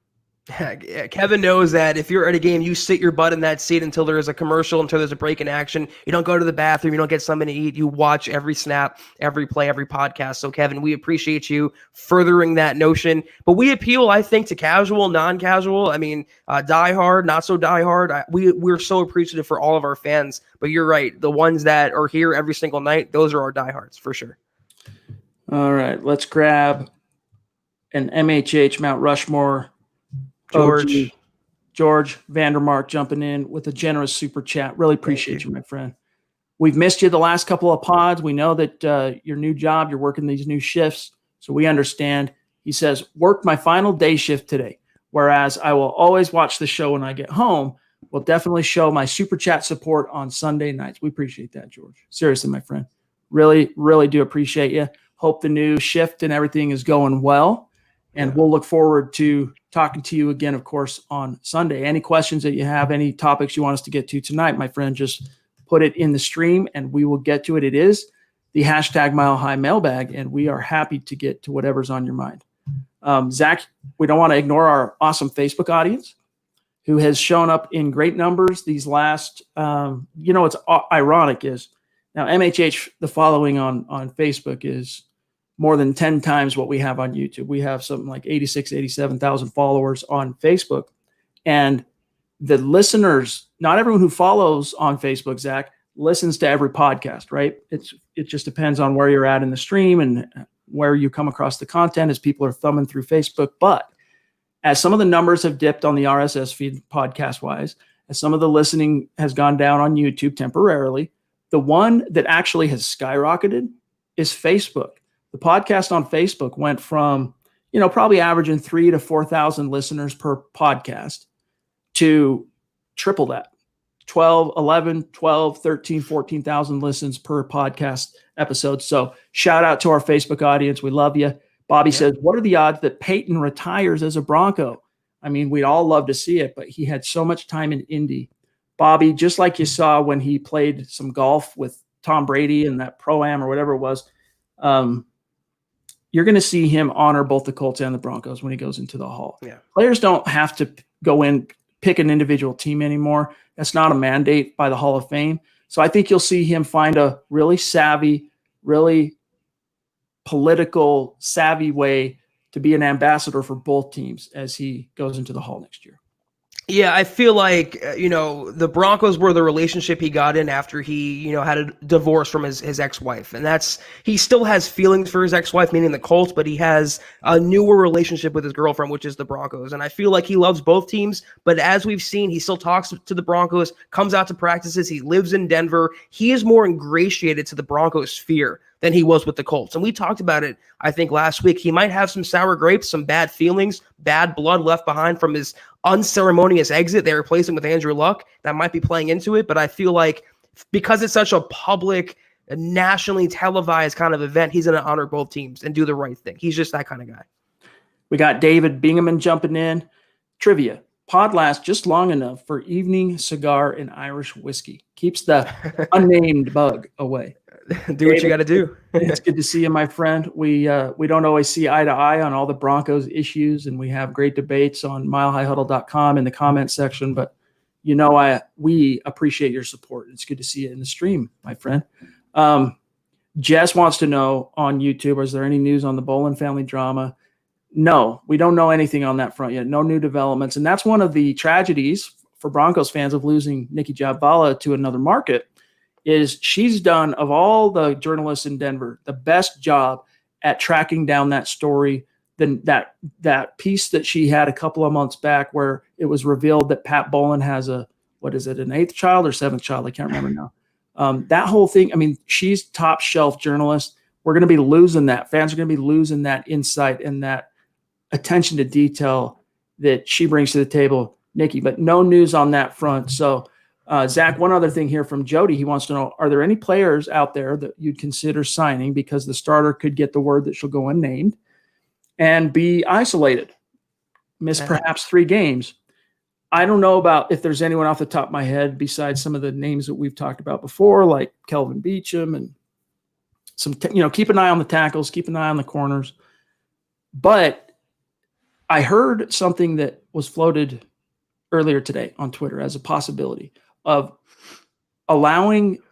Kevin knows that if you're at a game, you sit your butt in that seat until there is a commercial, until there's a break in action. You don't go to the bathroom. You don't get something to eat. You watch every snap, every play, every podcast. So, Kevin, we appreciate you furthering that notion. But we appeal, I think, to casual, non-casual. I mean, diehard, not so diehard. We're so appreciative for all of our fans. But you're right. The ones that are here every single night, those are our diehards for sure. All right. Let's grab an MHH Mount Rushmore. George Vandermark jumping in with a generous super chat. Really appreciate you, my friend. We've missed you the last couple of pods. We know that your new job, you're working these new shifts, so we understand. He says, worked my final day shift today, whereas I will always watch the show when I get home. Will definitely show my super chat support on Sunday nights. We appreciate that, George. Seriously, my friend. Really, really do appreciate you. Hope the new shift and everything is going well. And we'll look forward to talking to you again, of course, on Sunday. Any questions that you have, any topics you want us to get to tonight, my friend, just put it in the stream and we will get to it. It is the hashtag Mile High Mailbag, and we are happy to get to whatever's on your mind. Zach, we don't want to ignore our awesome Facebook audience who has shown up in great numbers these last, what's ironic is now MHH, the following on Facebook is more than 10 times what we have on YouTube. We have something like 86, 87,000 followers on Facebook. And the listeners, not everyone who follows on Facebook, Zach, listens to every podcast, right? It just depends on where you're at in the stream and where you come across the content as people are thumbing through Facebook. But as some of the numbers have dipped on the RSS feed podcast-wise, as some of the listening has gone down on YouTube temporarily, the one that actually has skyrocketed is Facebook. The podcast on Facebook went from, probably averaging 3,000 to 4,000 listeners per podcast to triple that, 11, 12, 13, 14,000 listens per podcast episode. So shout out to our Facebook audience. We love you. Bobby says, what are the odds that Peyton retires as a Bronco? I mean, we'd all love to see it, but he had so much time in Indy. Bobby, just like you saw when he played some golf with Tom Brady and that Pro-Am or whatever it was, you're going to see him honor both the Colts and the Broncos when he goes into the Hall. Yeah. Players don't have to go in, pick an individual team anymore. That's not a mandate by the Hall of Fame. So I think you'll see him find a really savvy, really political, savvy way to be an ambassador for both teams as he goes into the Hall next year. Yeah, I feel like, the Broncos were the relationship he got in after he, had a divorce from his ex-wife. And he still has feelings for his ex-wife, meaning the Colts, but he has a newer relationship with his girlfriend, which is the Broncos. And I feel like he loves both teams, but as we've seen, he still talks to the Broncos, comes out to practices. He lives in Denver. He is more ingratiated to the Broncos sphere than he was with the Colts. And we talked about it, I think, last week. He might have some sour grapes, some bad feelings, bad blood left behind from his unceremonious exit. They replaced him with Andrew Luck. That might be playing into it. But I feel like because it's such a public, nationally televised kind of event, he's going to honor both teams and do the right thing. He's just that kind of guy. We got David Bingaman jumping in. Trivia. Pod lasts just long enough for evening cigar and Irish whiskey. Keeps the unnamed bug away. Do what you got to do. It's good to see you, my friend. We don't always see eye to eye on all the Broncos issues, and we have great debates on milehighhuddle.com in the comment section. But we appreciate your support. It's good to see you in the stream, my friend. Jess wants to know on YouTube, is there any news on the Bolin family drama? No, we don't know anything on that front yet. No new developments, and that's one of the tragedies for Broncos fans of losing Nikki Jabvala to another market. Is she's done, of all the journalists in Denver, the best job at tracking down that story than that piece that she had a couple of months back where it was revealed that Pat Bolin has an 8th child or 7th child? I can't remember now. That whole thing, I mean, she's top shelf journalist. We're going to be losing that. Fans are going to be losing that insight and that attention to detail that she brings to the table, Nikki, but no news on that front. So Zach, one other thing here from Jody. He wants to know, are there any players out there that you'd consider signing because the starter could get the word that she'll go unnamed and be isolated, miss perhaps 3 games? I don't know about if there's anyone off the top of my head besides some of the names that we've talked about before, like Kelvin Beachum and some, keep an eye on the tackles, keep an eye on the corners. But I heard something that was floated earlier today on Twitter as a possibility of amending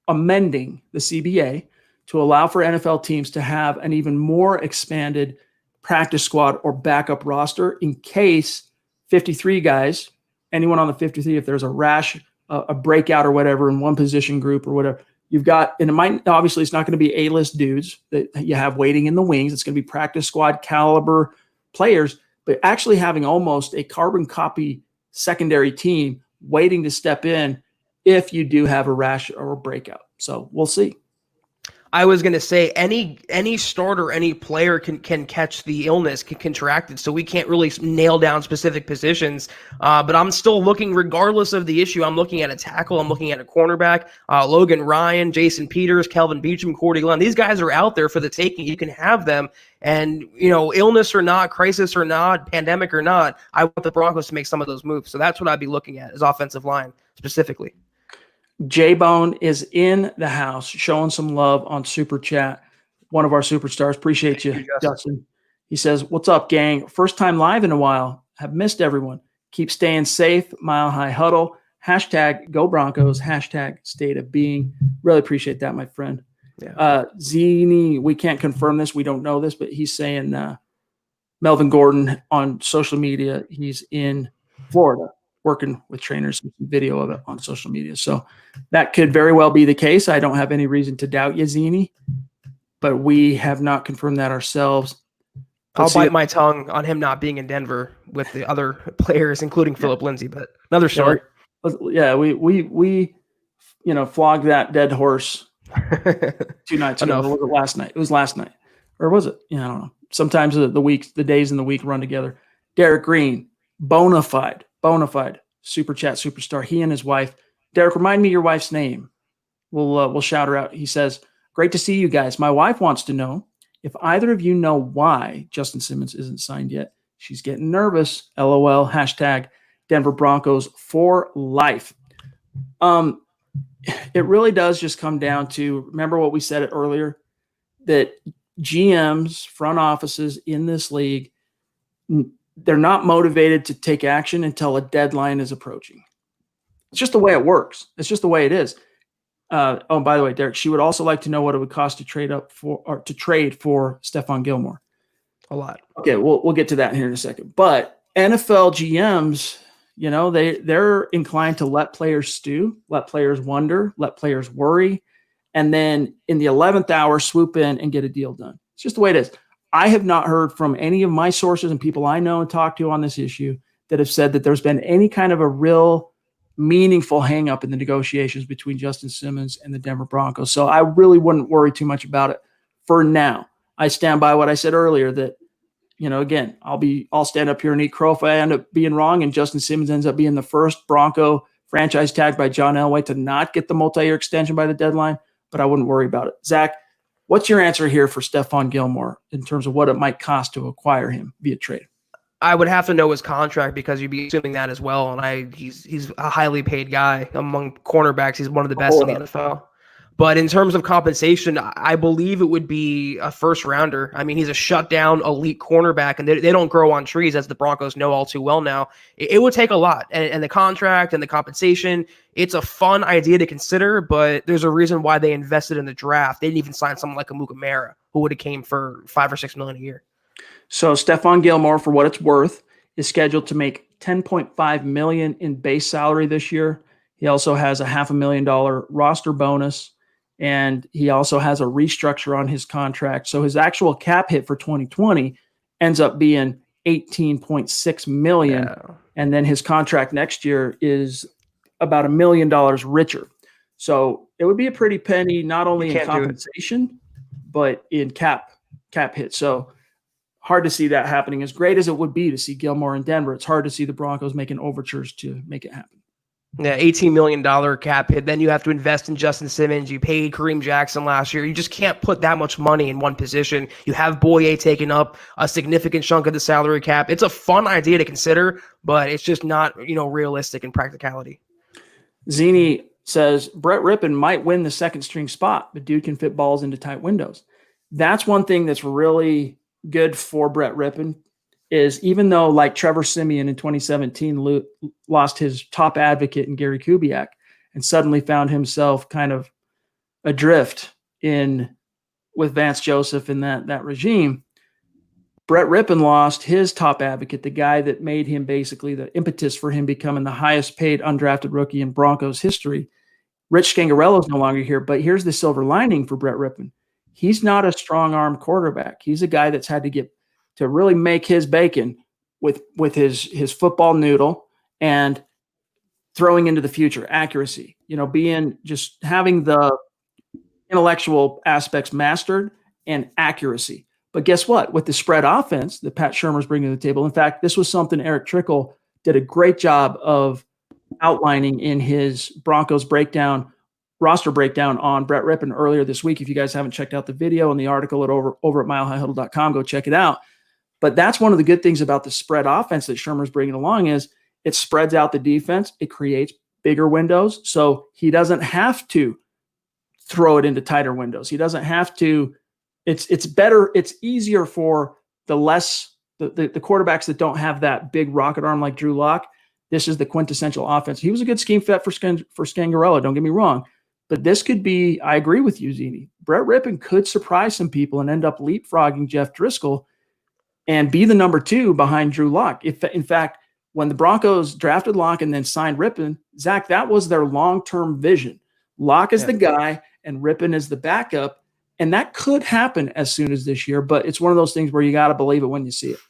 the CBA to allow for NFL teams to have an even more expanded practice squad or backup roster in case 53 guys, anyone on the 53, if there's a rash, a breakout or whatever in one position group or whatever, you've got, and it might, obviously it's not going to be A-list dudes that you have waiting in the wings. It's going to be practice squad caliber players, but actually having almost a carbon copy secondary team waiting to step in if you do have a rash or a breakout. So we'll see. I was going to say any starter, any player can catch the illness, can contract it. So we can't really nail down specific positions. But I'm still looking, regardless of the issue, I'm looking at a tackle. I'm looking at a cornerback, Logan Ryan, Jason Peters, Kelvin Beachum, Cordy Glenn. These guys are out there for the taking. You can have them. And, illness or not, crisis or not, pandemic or not, I want the Broncos to make some of those moves. So that's what I'd be looking at, is offensive line specifically. J-Bone is in the house showing some love on Super Chat. One of our superstars. Appreciate you, Justin. He says, what's up, gang? First time live in a while. Have missed everyone. Keep staying safe. Mile High Huddle. Hashtag Go Broncos. Hashtag State of Being. Really appreciate that, my friend. Yeah. Zini, we can't confirm this. We don't know this, but he's saying Melvin Gordon on social media. He's in Florida, working with trainers, some video of it on social media. So that could very well be the case. I don't have any reason to doubt you, Zini, but we have not confirmed that ourselves. I'll bite my tongue on him not being in Denver with the other players, including Philip Lindsay, but another story. Yeah, we flogged that dead horse 2 nights ago. Or was it last night? It was last night. Or was it? I don't know. Sometimes the days in the week run together. Derek Green, bona fide Super Chat superstar. He and his wife. Derek, remind me your wife's name. We'll shout her out. He says, great to see you guys. My wife wants to know if either of you know why Justin Simmons isn't signed yet. She's getting nervous. LOL. Hashtag Denver Broncos for life. It really does just come down to, remember what we said it earlier, that GMs, front offices in this league, they're not motivated to take action until a deadline is approaching. It's just the way it works. It's just the way it is. By the way, Derek, she would also like to know what it would cost to trade for Stephon Gilmore. A lot. Okay, we'll get to that here in a second. But NFL GMs, they're inclined to let players stew, let players wonder, let players worry, and then in the 11th hour swoop in and get a deal done. It's just the way it is. I have not heard from any of my sources and people I know and talk to on this issue that have said that there's been any kind of a real meaningful hang up in the negotiations between Justin Simmons and the Denver Broncos. So I really wouldn't worry too much about it for now. I stand by what I said earlier that, again, I'll stand up here and eat crow if I end up being wrong and Justin Simmons ends up being the first Bronco franchise tagged by John Elway to not get the multi-year extension by the deadline, but I wouldn't worry about it. Zach, what's your answer here for Stephon Gilmore in terms of what it might cost to acquire him via trade? I would have to know his contract because you'd be assuming that as well. And he's a highly paid guy among cornerbacks. He's one of the best in the NFL. But in terms of compensation, I believe it would be a first rounder. I mean, he's a shutdown elite cornerback, and they don't grow on trees, as the Broncos know all too well now. It would take a lot. And the contract and the compensation, it's a fun idea to consider, but there's a reason why they invested in the draft. They didn't even sign someone like Amuka Mara, who would have came for $5 or $6 million a year. So Stephon Gilmore, for what it's worth, is scheduled to make $10.5 million in base salary this year. He also has a $500,000 roster bonus, and he also has a restructure on his contract. So his actual cap hit for 2020 ends up being $18.6 million, and then his contract next year is about $1 million richer. So it would be a pretty penny, not only in compensation, but in cap hit. So hard to see that happening. As great as it would be to see Gilmore in Denver, it's hard to see the Broncos making overtures to make it happen. Yeah, $18 million cap hit. Then you have to invest in Justin Simmons. You paid Kareem Jackson last year. You just can't put that much money in one position. You have Boye taking up a significant chunk of the salary cap. It's a fun idea to consider, but it's just not, realistic in practicality. Zini says Brett Rippon might win the second string spot, but dude can fit balls into tight windows. That's one thing that's really good for Brett Rippon is even though like Trevor Siemian in 2017 lost his top advocate in Gary Kubiak and suddenly found himself kind of adrift with Vance Joseph in that regime, Brett Rippon lost his top advocate, the guy that made him basically the impetus for him becoming the highest paid undrafted rookie in Broncos history. Rich Scangarello is no longer here, but here's the silver lining for Brett Rippon. He's not a strong arm quarterback. He's a guy that's had to really make his bacon with his football noodle and throwing into the future, accuracy, just having the intellectual aspects mastered and accuracy. But guess what? With the spread offense that Pat Shurmur's bringing to the table, in fact, this was something Eric Trickle did a great job of outlining in his Broncos roster breakdown on Brett Rippon earlier this week. If you guys haven't checked out the video and the article over at milehighhuddle.com, go check it out. But that's one of the good things about the spread offense that Shurmur's bringing along is it spreads out the defense. It creates bigger windows. So he doesn't have to throw it into tighter windows. He doesn't have to. It's better. It's easier for the quarterbacks that don't have that big rocket arm like Drew Lock. This is the quintessential offense. He was a good scheme fit for Scangarello. Don't get me wrong. But this could be, I agree with you, Zini. Brett Rippon could surprise some people and end up leapfrogging Jeff Driscoll and be the number 2 behind Drew Lock. In fact, when the Broncos drafted Lock and then signed Rippon, Zach, that was their long-term vision. Lock is the guy and Rippon is the backup. And that could happen as soon as this year, but it's one of those things where you got to believe it when you see it.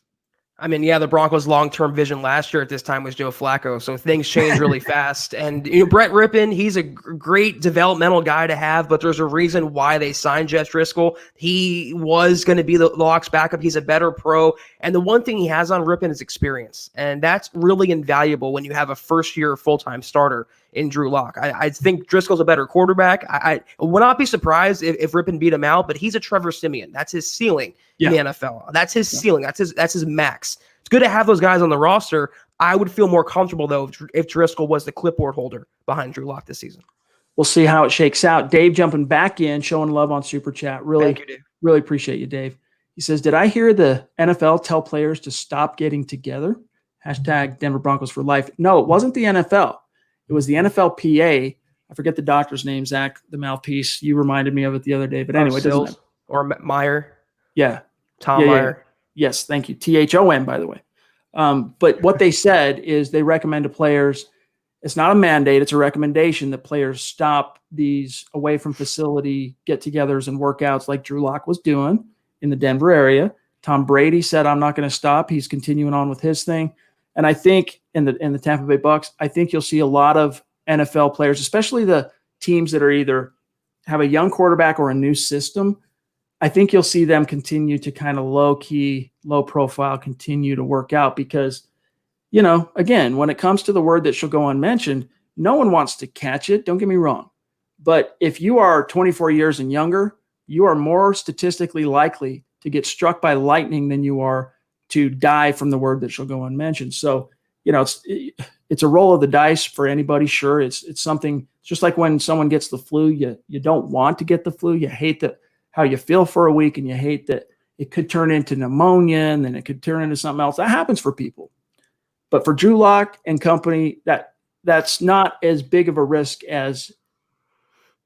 I mean, the Broncos' long-term vision last year at this time was Joe Flacco, so things change really fast. And Brett Rippon, he's a great developmental guy to have, but there's a reason why they signed Jeff Driscoll. He was going to be the Lock's backup. He's a better pro, and the one thing he has on Rippon is experience, and that's really invaluable when you have a first-year full-time starter in Drew Lock. I think Driscoll's a better quarterback. I would not be surprised if Rippon beat him out, but he's a Trevor Siemian. That's his ceiling in the NFL. That's his ceiling. That's his max. It's good to have those guys on the roster. I would feel more comfortable, though, if Driscoll was the clipboard holder behind Drew Lock this season. We'll see how it shakes out. Dave jumping back in, showing love on Super Chat. Thank you, Dave. Really appreciate you, Dave. He says, did I hear the NFL tell players to stop getting together? Hashtag Denver Broncos for life. No, it wasn't the NFL. It was the NFLPA. I forget the doctor's name, Zach, the mouthpiece. You reminded me of it the other day. But anyway, Sills or Meyer. Yeah. Tom Meyer. Yeah. Yes, thank you. THOM, by the way. But what they said is they recommend to players, it's not a mandate, it's a recommendation that players stop these away from facility get-togethers and workouts like Drew Lock was doing in the Denver area. Tom Brady said, I'm not going to stop. He's continuing on with his thing. And I think in the Tampa Bay Bucks, I think you'll see a lot of NFL players, especially the teams that are either have a young quarterback or a new system. I think you'll see them continue to kind of low-key, low-profile, continue to work out because, again, when it comes to the word that shall go unmentioned, no one wants to catch it. Don't get me wrong. But if you are 24 years and younger, you are more statistically likely to get struck by lightning than you are to die from the word that shall go unmentioned. So, it's a roll of the dice for anybody. Sure. It's something just like when someone gets the flu, you don't want to get the flu. You hate how you feel for a week and you hate that it could turn into pneumonia and then it could turn into something else. That happens for people. But for Drew Lock and company, that's not as big of a risk as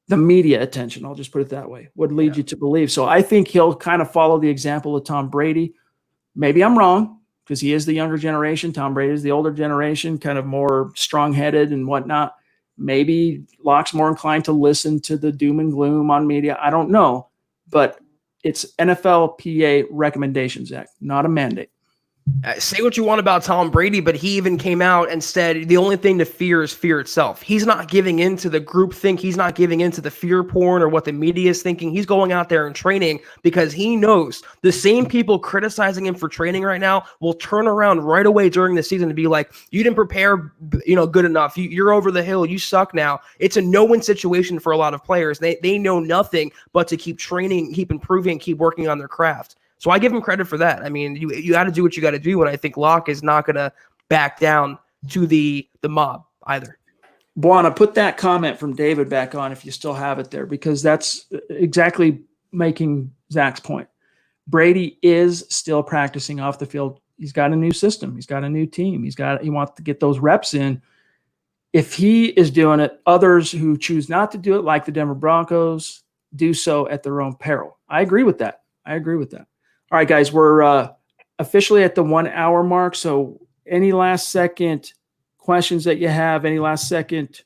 the media attention, I'll just put it that way, would lead you to believe. So I think he'll kind of follow the example of Tom Brady. Maybe I'm wrong because he is the younger generation. Tom Brady is the older generation, kind of more strong-headed and whatnot. Maybe Lock's more inclined to listen to the doom and gloom on media. I don't know, but it's NFLPA recommendations, Zach, not a mandate. Say what you want about Tom Brady, but he even came out and said the only thing to fear is fear itself. He's not giving in to the group think. He's not giving in to the fear porn or what the media is thinking. He's going out there and training because he knows the same people criticizing him for training right now will turn around right away during the season to be like, you didn't prepare, good enough. You're over the hill. You suck now. It's a no-win situation for a lot of players. They know nothing but to keep training, keep improving, keep working on their craft. So I give him credit for that. I mean, you got to do what you got to do, and I think Locke is not going to back down to the mob either. Buana, put that comment from David back on if you still have it there, because that's exactly making Zach's point. Brady is still practicing off the field. He's got a new system. He's got a new team. He wants to get those reps in. If he is doing it, others who choose not to do it, like the Denver Broncos, do so at their own peril. I agree with that. All right, guys, we're officially at the 1 hour mark. So any last second questions that you have, any last second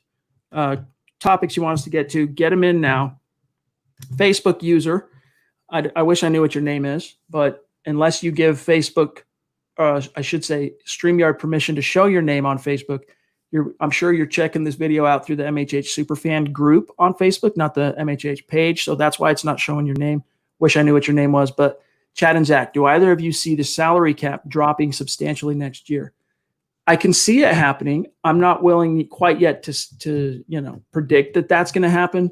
topics you want us to get them in now. Facebook user, I wish I knew what your name is, but unless you give Facebook, I should say StreamYard, permission to show your name on Facebook, I'm sure you're checking this video out through the MHH Superfan group on Facebook, not the MHH page. So that's why it's not showing your name. Wish I knew what your name was, but Chad and Zach, do either of you see the salary cap dropping substantially next year? I can see it happening. I'm not willing quite yet to predict that that's going to happen.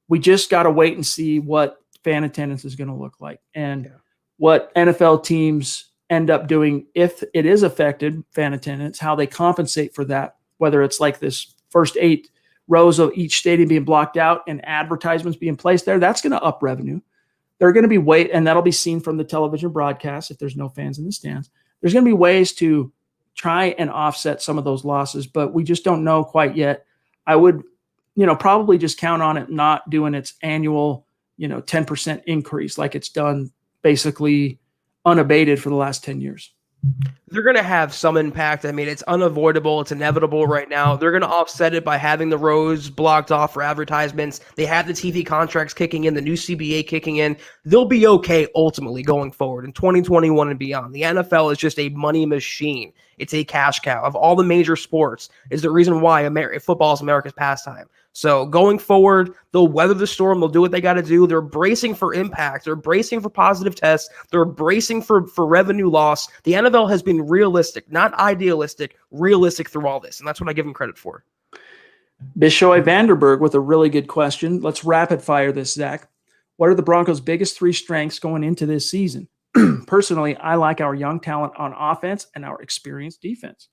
We just got to wait and see what fan attendance is going to look like and what NFL teams end up doing if it is affected, fan attendance, how they compensate for that, whether it's like this first 8 rows of each stadium being blocked out and advertisements being placed there. That's going to up revenue. There are going to be and that'll be seen from the television broadcast if there's no fans in the stands. There's going to be ways to try and offset some of those losses, but we just don't know quite yet. I would, probably just count on it not doing its annual, 10% increase like it's done basically unabated for the last 10 years. They're going to have some impact. I mean, it's unavoidable. It's inevitable right now. They're going to offset it by having the rows blocked off for advertisements. They have the TV contracts kicking in, the new CBA kicking in. They'll be okay ultimately going forward in 2021 and beyond. The NFL is just a money machine. It's a cash cow of all the major sports. Is the reason why football is America's pastime. So going forward, they'll weather the storm. They'll do what they got to do. They're bracing for impact. They're bracing for positive tests. They're bracing for revenue loss. The NFL has been realistic, not idealistic, realistic through all this. And that's what I give them credit for. Bishoy Vanderberg with a really good question. Let's rapid fire this, Zach. What are the Broncos' biggest 3 strengths going into this season? Personally, I like our young talent on offense and our experienced defense.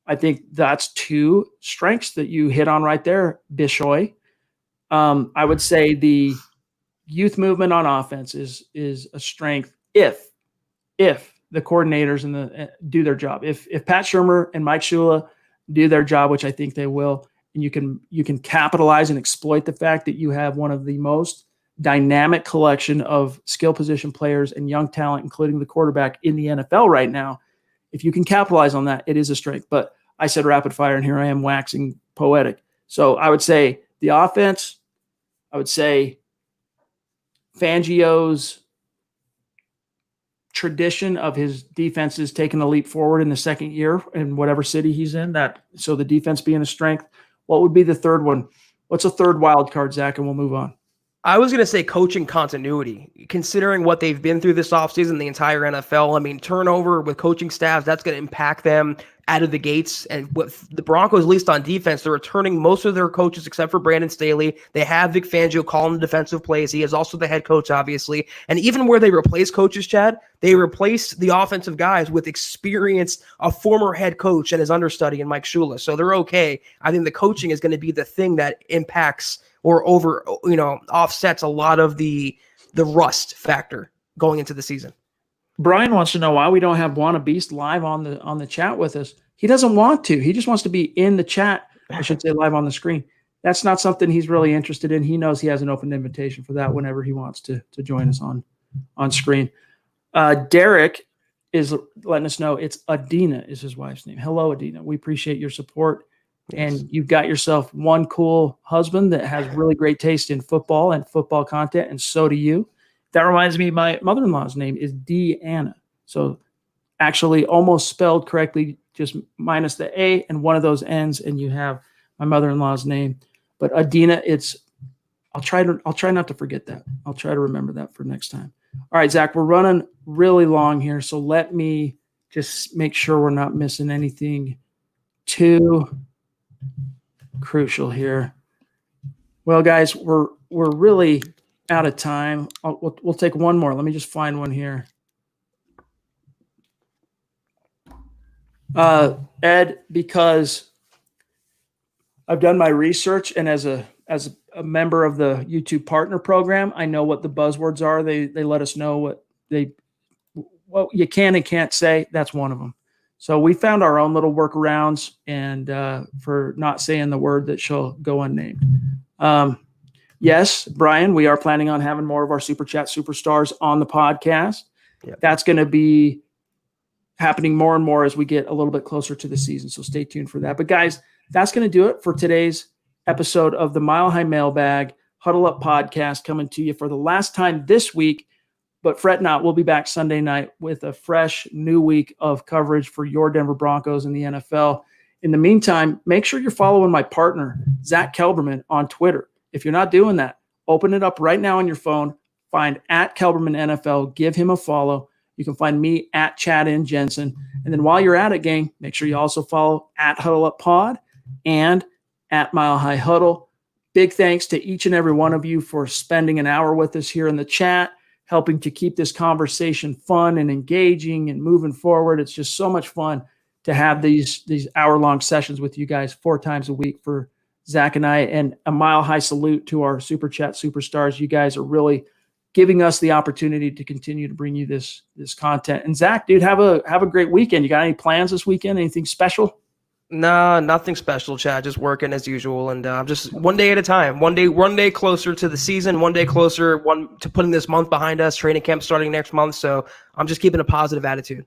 I think that's 2 strengths that you hit on right there, Bishoy. I would say the youth movement on offense is a strength if the coordinators and do their job. If Pat Shurmur and Mike Shula do their job, which I think they will, and you can capitalize and exploit the fact that you have one of the most dynamic collection of skill position players and young talent, including the quarterback in the NFL right now. If you can capitalize on that, it is a strength. But I said rapid fire, and here I am waxing poetic. So I would say the offense, I would say Fangio's tradition of his defenses taking a leap forward in the second year in whatever city he's in, so the defense being a strength. What would be the third one? What's a third wild card, Zach, and we'll move on. I was going to say coaching continuity, considering what they've been through this offseason, the entire NFL. I mean, turnover with coaching staffs, that's going to impact them out of the gates. And with the Broncos, at least on defense, they're returning most of their coaches except for Brandon Staley. They have Vic Fangio calling the defensive plays. He is also the head coach, obviously. And even where they replace coaches, Chad, they replace the offensive guys with experience, a former head coach and his understudy in Mike Shula. So they're okay. I think the coaching is going to be the thing that impacts or offsets a lot of the rust factor going into the season. Brian wants to know why we don't have Buana Beast live on the chat with us. He doesn't want to. He just wants to be in the chat. I should say live on the screen. That's not something he's really interested in. He knows he has an open invitation for that whenever he wants to join us on screen. Derek is letting us know it's Adina is his wife's name. Hello, Adina. We appreciate your support. Yes. And you've got yourself one cool husband that has really great taste in football and football content, and so do you. That reminds me, my mother-in-law's name is Deanna. So actually almost spelled correctly, just minus the A and one of those N's, and you have my mother-in-law's name. But Adina, I'll try not to forget that. I'll try to remember that for next time. All right, Zach, we're running really long here, so let me just make sure we're not missing anything too crucial here. Well, guys, we're really out of time. We'll take one more. Let me just find one here. Ed, because I've done my research, and as a member of the YouTube partner program, I know what the buzzwords are. They let us know what you can and can't say. That's one of them. So we found our own little workarounds, and for not saying the word that shall go unnamed. Yes, Brian, we are planning on having more of our Super Chat Superstars on the podcast. Yep. That's going to be happening more and more as we get a little bit closer to the season. So stay tuned for that. But guys, that's going to do it for today's episode of the Mile High Mailbag Huddle Up podcast, coming to you for the last time this week. But fret not, we'll be back Sunday night with a fresh new week of coverage for your Denver Broncos in the NFL. In the meantime, make sure you're following my partner, Zack Kelberman, on Twitter. If you're not doing that, open it up right now on your phone, find @Kelberman NFL, give him a follow. You can find me @Chad and Jensen. And then while you're at it, gang, make sure you also follow @HuddleUpPod and @Mile High Huddle. Big thanks to each and every one of you for spending an hour with us here in the chat, helping to keep this conversation fun and engaging and moving forward. It's just so much fun to have these hour-long sessions with you guys 4 times a week for Zach and I. And a mile high salute to our Super Chat Superstars. You guys are really giving us the opportunity to continue to bring you this content. And Zach, dude, have a great weekend. You got any plans this weekend? Anything special? Nah, nothing special, Chad. Just working as usual, and just one day at a time. One day closer to the season. One day closer to putting this month behind us. Training camp starting next month, so I'm just keeping a positive attitude.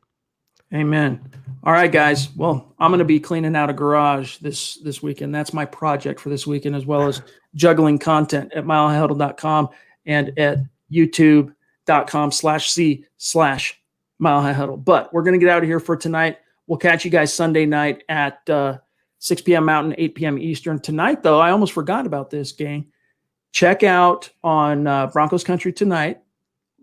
Amen. All right, guys. Well, I'm going to be cleaning out a garage this weekend. That's my project for this weekend, as well as juggling content at milehighhuddle.com and at youtube.com/c/milehighhuddle. But we're going to get out of here for tonight. We'll catch you guys Sunday night at 6 p.m. Mountain, 8 p.m. Eastern. Tonight, though, I almost forgot about this, gang. Check out on Broncos Country tonight,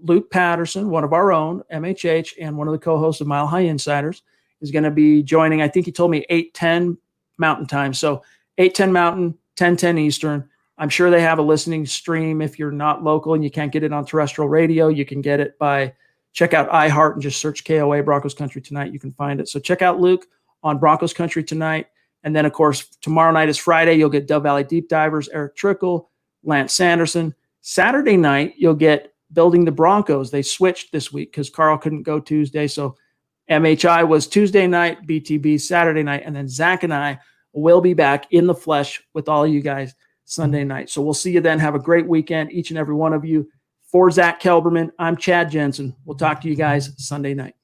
Luke Patterson, one of our own, MHH, and one of the co-hosts of Mile High Insiders, is going to be joining. I think he told me 8:10 Mountain time. So 8:10 Mountain, 10:10 Eastern. I'm sure they have a listening stream. If you're not local and you can't get it on terrestrial radio, you can get it by check out iHeart and just search KOA Broncos Country Tonight. You can find it. So check out Luke on Broncos Country Tonight. And then, of course, tomorrow night is Friday. You'll get Dove Valley Deep Divers, Eric Trickle, Lance Sanderson. Saturday night, you'll get Building the Broncos. They switched this week because Carl couldn't go Tuesday. So MHI was Tuesday night, BTB Saturday night, and then Zach and I will be back in the flesh with all of you guys Sunday night. So we'll see you then. Have a great weekend, each and every one of you. For Zach Kelberman, I'm Chad Jensen. We'll talk to you guys Sunday night.